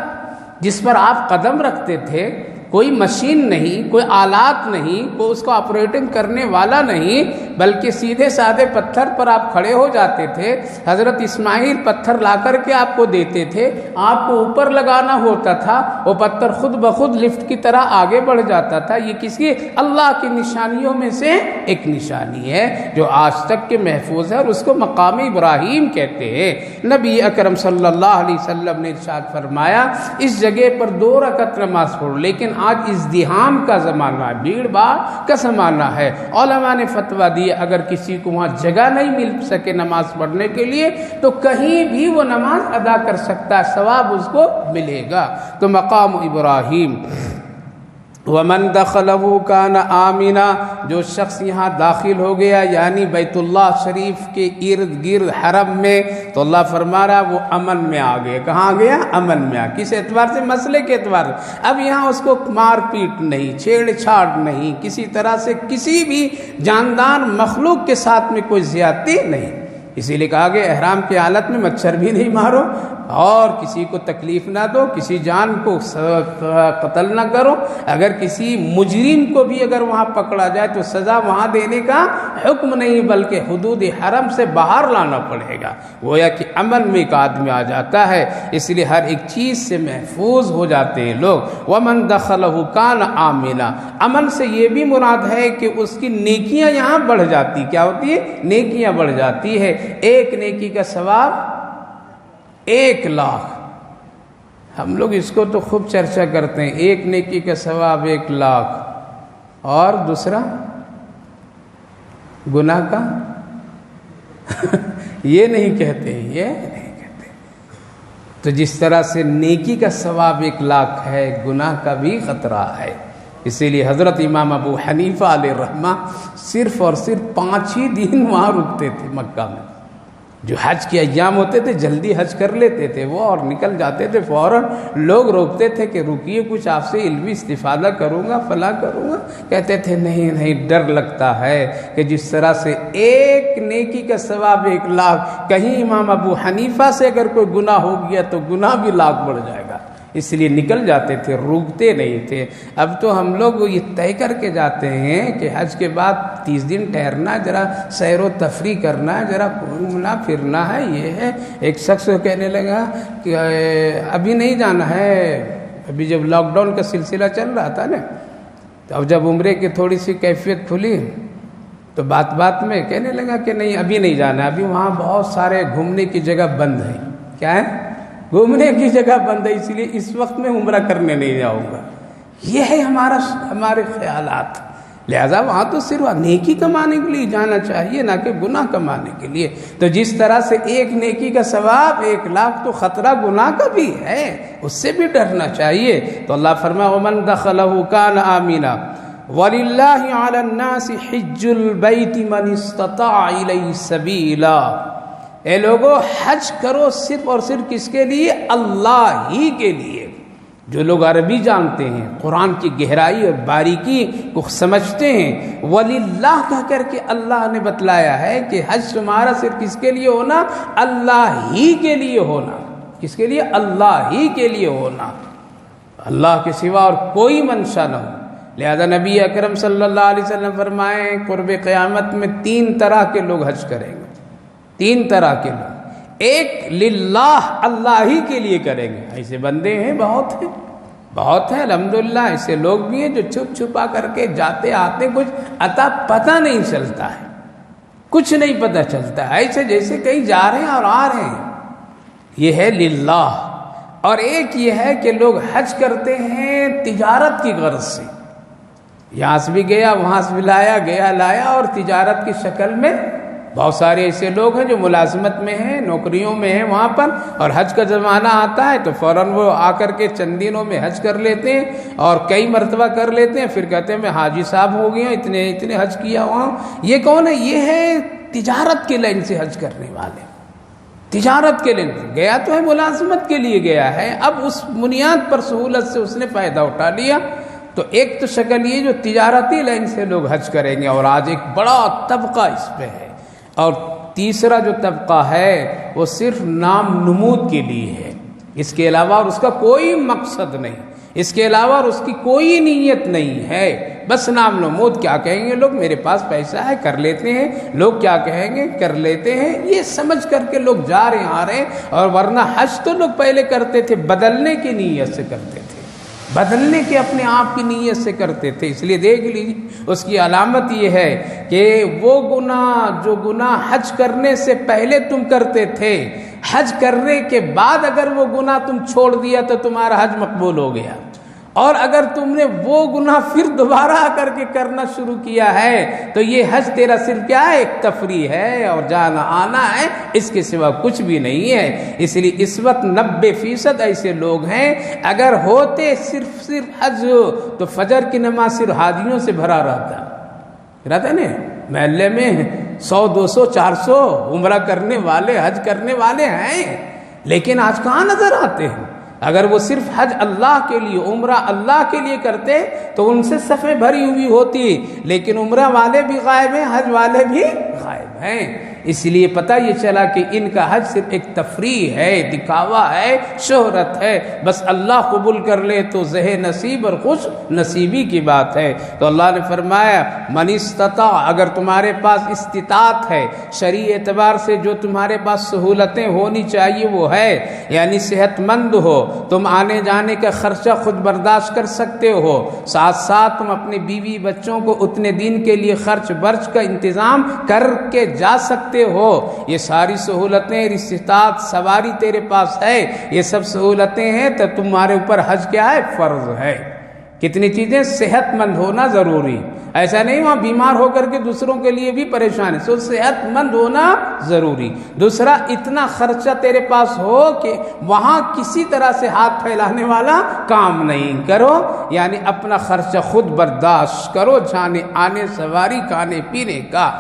جس پر آپ قدم رکھتے تھے، کوئی مشین نہیں، کوئی آلات نہیں، کوئی اس کو آپریٹنگ کرنے والا نہیں، بلکہ سیدھے سادے پتھر پر آپ کھڑے ہو جاتے تھے۔ حضرت اسماعیل پتھر لا کر کے آپ کو دیتے تھے، آپ کو اوپر لگانا ہوتا تھا، وہ پتھر خود بخود لفٹ کی طرح آگے بڑھ جاتا تھا۔ یہ کسی اللہ کی نشانیوں میں سے ایک نشانی ہے جو آج تک کے محفوظ ہے، اور اس کو مقام ابراہیم کہتے ہیں۔ نبی اکرم صلی اللہ علیہ وسلم نے ارشاد فرمایا اس جگہ پر 2 رکعت نماز پڑھو، لیکن آج ازدحام کا زمانہ ہے، بھیڑ بھاڑ کا زمانہ ہے۔ علماء نے فتویٰ دیا اگر کسی کو وہاں جگہ نہیں مل سکے نماز پڑھنے کے لیے تو کہیں بھی وہ نماز ادا کر سکتا ہے، ثواب اس کو ملے گا۔ تو مقام ابراہیم ومن دخلہ کان آمنا، جو شخص یہاں داخل ہو گیا یعنی بیت اللہ شریف کے ارد گرد حرم میں، تو اللہ فرما رہا وہ امن میں آ گیا۔ کہاں آ گیا؟ امن میں آ۔ کس اعتبار سے؟ مسئلے کے اعتبار سے۔ اب یہاں اس کو مار پیٹ نہیں، چھیڑ چھاڑ نہیں، کسی طرح سے کسی بھی جاندار مخلوق کے ساتھ میں کوئی زیادتی نہیں۔ اسی لیے کہا کہ احرام کی حالت میں مچھر بھی نہیں مارو اور کسی کو تکلیف نہ دو، کسی جان کو قتل نہ کرو۔ اگر کسی مجرم کو بھی اگر وہاں پکڑا جائے تو سزا وہاں دینے کا حکم نہیں، بلکہ حدود حرم سے باہر لانا پڑے گا۔ گویا کہ امن میں ایک آدمی آ جاتا ہے، اس لیے ہر ایک چیز سے محفوظ ہو جاتے ہیں لوگ۔ ومن دخلہ کان آمنا، امن سے یہ بھی مراد ہے کہ اس کی نیکیاں یہاں بڑھ جاتی۔ کیا ہوتی ہے؟ نیکیاں بڑھ جاتی ہے۔ ایک نیکی کا ثواب 1,00,000۔ ہم لوگ اس کو تو خوب چرچا کرتے ہیں، ایک نیکی کا ثواب 1,00,000، اور دوسرا گناہ کا یہ نہیں کہتے، یہ نہیں کہتے۔ تو جس طرح سے نیکی کا ثواب 1,00,000 ہے، گناہ کا بھی خطرہ ہے۔ اسی لیے حضرت امام ابو حنیفہ علیہ الرحمہ صرف اور صرف 5 ہی دن وہاں رکتے تھے مکہ میں۔ جو حج کے ایام ہوتے تھے جلدی حج کر لیتے تھے وہ اور نکل جاتے تھے فوراً۔ لوگ روکتے تھے کہ رکیے کچھ آپ سے علمی استفادہ کروں گا، فلاں کروں گا، کہتے تھے نہیں نہیں، ڈر لگتا ہے کہ جس طرح سے ایک نیکی کا ثواب 1,00,000، کہیں امام ابو حنیفہ سے اگر کوئی گناہ ہو گیا تو گناہ بھی 1,00,000 بڑھ جائے گا، اس لیے نکل جاتے تھے، رکتے نہیں تھے۔ اب تو ہم لوگ یہ طے کر کے جاتے ہیں کہ حج کے بعد 30 دن ٹھہرنا، ذرا سیر و تفریح کرنا ہے، ذرا گھومنا پھرنا ہے۔ یہ ہے ایک شخص کہنے لگا کہ ابھی نہیں جانا ہے، ابھی جب لاک ڈاؤن کا سلسلہ چل رہا تھا نا، تو اب جب عمرے کی تھوڑی سی کیفیت کھلی تو بات میں کہنے لگا کہ نہیں ابھی نہیں جانا، ابھی وہاں بہت سارے گھومنے کی جگہ بند ہیں۔ کیا ہے؟ گھومنے کی جگہ بند ہے، اس لیے اس وقت میں عمرہ کرنے نہیں جاؤں گا۔ یہ ہے ہمارے خیالات۔ لہذا وہاں تو صرف نیکی کمانے کے لیے جانا چاہیے، نہ کہ گناہ کمانے کے لیے۔ تو جس طرح سے ایک نیکی کا ثواب 1,00,000، تو خطرہ گناہ کا بھی ہے، اس سے بھی ڈرنا چاہیے۔ تو اللہ فرمایا ومن دخلہ کان آمنا وللہ علی الناس حج البیت من استطاع الیہ سبیلا۔ اے لوگو، حج کرو صرف اور صرف کس کے لیے؟ اللہ ہی کے لیے۔ جو لوگ عربی جانتے ہیں، قرآن کی گہرائی اور باریکی کو سمجھتے ہیں، وللہ کہہ کر کے اللہ نے بتلایا ہے کہ حج تمہارا صرف کس کے لیے ہونا؟ اللہ ہی کے لیے ہونا۔ کس کے لیے؟ اللہ ہی کے لیے ہونا، اللہ کے سوا اور کوئی منشا نہ ہو۔ لہذا نبی اکرم صلی اللہ علیہ وسلم فرمائیں قرب قیامت میں 3 طرح کے لوگ حج کریں گے، 3 طرح کے لوگ۔ ایک للہ، اللہ ہی کے لیے کریں گے۔ ایسے بندے ہیں، بہت ہیں الحمدللہ۔ ایسے لوگ بھی ہیں جو چھپ چھپا کر کے جاتے آتے، کچھ عطا پتہ نہیں چلتا ہے، کچھ نہیں پتہ چلتا ہے، ایسے جیسے کہیں جا رہے ہیں اور آ رہے ہیں۔ یہ ہے للہ۔ اور ایک یہ ہے کہ لوگ حج کرتے ہیں تجارت کی غرض سے، یہاں سے بھی گیا وہاں سے بھی لایا، گیا لایا، اور تجارت کی شکل میں۔ بہت سارے ایسے لوگ ہیں جو ملازمت میں ہیں، نوکریوں میں ہیں وہاں پر، اور حج کا زمانہ آتا ہے تو فوراً وہ آ کر کے چند دنوں میں حج کر لیتے ہیں، اور کئی مرتبہ کر لیتے ہیں، پھر کہتے ہیں میں حاجی صاحب ہو گیا، اتنے حج کیا وہاں۔ یہ کون ہے؟ یہ ہے تجارت کے لائن سے حج کرنے والے، تجارت کے لیے گیا تو ہے، ملازمت کے لیے گیا ہے، اب اس بنیاد پر سہولت سے اس نے فائدہ اٹھا لیا۔ تو ایک تو شکل یہ جو تجارتی لائن سے لوگ حج کریں گے، اور آج ایک بڑا طبقہ اس پہ ہے۔ اور تیسرا جو طبقہ ہے وہ صرف نام نمود کے لیے ہے، اس کے علاوہ اور اس کا کوئی مقصد نہیں۔ اس کے علاوہ اور اس کی کوئی نیت نہیں ہے، بس نام نمود۔ کیا کہیں گے لوگ، میرے پاس پیسہ ہے کر لیتے ہیں، لوگ کیا کہیں گے کر لیتے ہیں، یہ سمجھ کر کے لوگ جا رہے آ رہے ہیں۔ اور ورنہ حج تو لوگ پہلے کرتے تھے بدلنے کی نیت سے کرتے تھے، بدلنے کے اپنے آپ کی نیت سے کرتے تھے۔ اس لیے دیکھ لیجیے اس کی علامت یہ ہے کہ وہ گناہ جو گناہ حج کرنے سے پہلے تم کرتے تھے، حج کرنے کے بعد اگر وہ گناہ تم چھوڑ دیا تو تمہارا حج مقبول ہو گیا، اور اگر تم نے وہ گناہ پھر دوبارہ آ کر کے کرنا شروع کیا ہے تو یہ حج تیرا صرف کیا ہے، ایک تفریح ہے اور جانا آنا ہے، اس کے سوا کچھ بھی نہیں ہے۔ اس لیے اس وقت 90% ایسے لوگ ہیں، اگر ہوتے صرف حج تو فجر کی نماز صرف حاجیوں سے بھرا رہتا نا، محلے میں 100 200 400 عمرہ کرنے والے حج کرنے والے ہیں، لیکن آج کہاں نظر آتے ہیں؟ اگر وہ صرف حج اللہ کے لیے، عمرہ اللہ کے لیے کرتے تو ان سے صفیں بھری ہوئی ہوتی، لیکن عمرہ والے بھی غائب ہیں، حج والے بھی غائب ہیں۔ اس لیے پتہ یہ چلا کہ ان کا حج صرف ایک تفریح ہے، دکھاوا ہے، شہرت ہے، بس اللہ قبول کر لے تو زہ نصیب اور خوش نصیبی کی بات ہے۔ تو اللہ نے فرمایا من استطاع، اگر تمہارے پاس استطاعت ہے، شرعی اعتبار سے جو تمہارے پاس سہولتیں ہونی چاہیے وہ ہے، یعنی صحت مند ہو، تم آنے جانے کا خرچہ خود برداشت کر سکتے ہو، ساتھ ساتھ تم اپنے بیوی بچوں کو اتنے دن کے لیے خرچ برچ کا انتظام کر کے جا سکتے ہو، یہ ساری سہولتیں، استطاعت، سواری تیرے پاس ہے، یہ سب سہولتیں ہیں، تو تمہارے اوپر حج کیا ہے، فرض ہے۔ کتنی چیزیں، صحت مند ہونا ضروری، ایسا نہیں وہاں بیمار ہو کر کے دوسروں کے لیے بھی پریشان ہے، صحت مند ہونا ضروری۔ دوسرا، اتنا خرچہ تیرے پاس ہو کہ وہاں کسی طرح سے ہاتھ پھیلانے والا کام نہیں کرو، یعنی اپنا خرچہ خود برداشت کرو، جانے آنے، سواری، کھانے پینے کا۔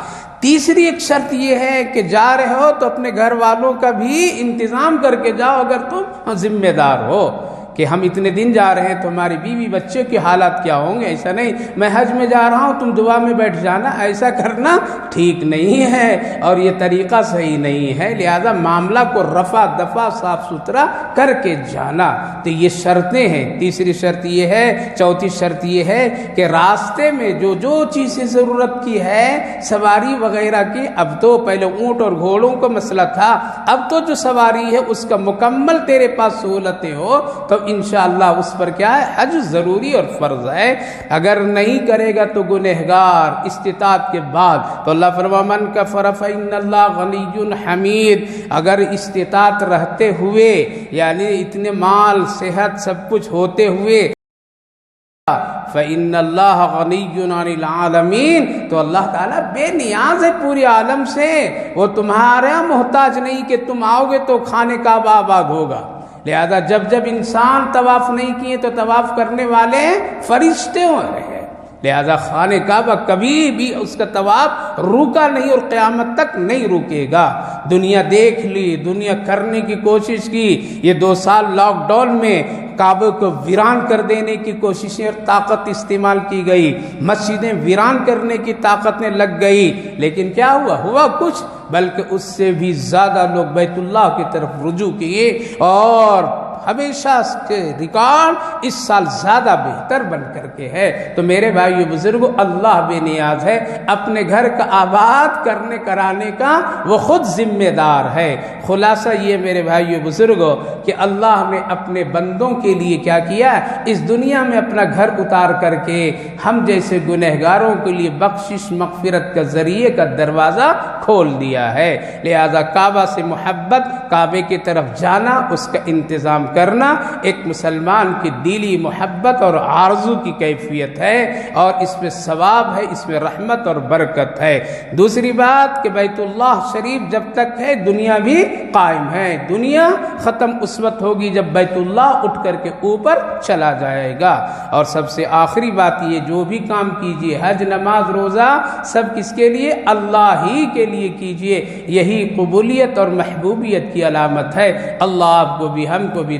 تیسری ایک شرط یہ ہے کہ جا رہے ہو تو اپنے گھر والوں کا بھی انتظام کر کے جاؤ، اگر تم ذمہ دار ہو کہ ہم اتنے دن جا رہے ہیں تو ہماری بیوی بچے کے حالات کیا ہوں گے۔ ایسا نہیں میں حج میں جا رہا ہوں تم دعا میں بیٹھ جانا، ایسا کرنا ٹھیک نہیں ہے اور یہ طریقہ صحیح نہیں ہے، لہذا معاملہ کو رفع دفع صاف ستھرا کر کے جانا۔ تو یہ شرطیں ہیں۔ تیسری شرط یہ ہے، چوتھی شرط یہ ہے کہ راستے میں جو چیزیں ضرورت کی ہے، سواری وغیرہ کی، اب تو پہلے اونٹ اور گھوڑوں کا مسئلہ تھا، اب تو جو سواری ہے اس کا مکمل تیرے پاس سہولتیں ہو تو انشاءاللہ اس پر کیا ہے، حج ضروری اور فرض ہے۔ اگر نہیں کرے گا تو گنہگار، استطاعت کے بعد۔ تو اللہ فرمایا من کفر فإن اللہ غنی حمید، اگر استطاعت رہتے ہوئے، یعنی اتنے مال صحت سب کچھ ہوتے ہوئے، فإن اللہ غنی عن العالمین، تو اللہ تعالیٰ بے نیاز ہے پورے عالم سے، وہ تمہارا محتاج نہیں کہ تم آؤ گے تو خانے کعبہ آباد ہوگا۔ لہذا جب انسان طواف نہیں کیے تو طواف کرنے والے فرشتے ہو رہے ہیں، لہذا خانہ کعبہ کبھی بھی اس کا طواف رکا نہیں اور قیامت تک نہیں رکے گا۔ دنیا دیکھ لی، دنیا کرنے کی کوشش کی، یہ 2 سال لاک ڈاؤن میں کعبے کو ویران کر دینے کی کوششیں اور طاقت استعمال کی گئی، مسجدیں ویران کرنے کی طاقتیں لگ گئی، لیکن کیا ہوا کچھ، بلکہ اس سے بھی زیادہ لوگ بیت اللہ کی طرف رجوع کیے، اور ہمیشہ کے ریکارڈ اس سال زیادہ بہتر بن کر کے ہے۔ تو میرے بھائیو بزرگو، اللہ بے نیاز ہے، اپنے گھر کا آباد کرنے کرانے کا وہ خود ذمہ دار ہے۔ خلاصہ یہ میرے بھائیو بزرگو کہ اللہ نے اپنے بندوں کے لیے کیا کیا، اس دنیا میں اپنا گھر اتار کر کے ہم جیسے گنہگاروں کے لیے بخشش مغفرت کا ذریعے کا دروازہ کھول دیا ہے۔ لہذا کعبہ سے محبت، کعبے کی طرف جانا، اس کا انتظام کرنا ایک مسلمان کی دلی محبت اور آرزو کی کیفیت ہے، اور اس میں ثواب ہے، اس میں رحمت اور برکت ہے۔ دوسری بات کہ بیت اللہ شریف جب تک ہے دنیا بھی قائم ہے، دنیا ختم اس وقت ہوگی جب بیت اللہ اٹھ کر کے اوپر چلا جائے گا۔ اور سب سے آخری بات یہ، جو بھی کام کیجئے، حج، نماز، روزہ، سب کس کے لیے، اللہ ہی کے لیے کیجئے، یہی قبولیت اور محبوبیت کی علامت ہے۔ اللہ آپ کو بھی، ہم کو بھی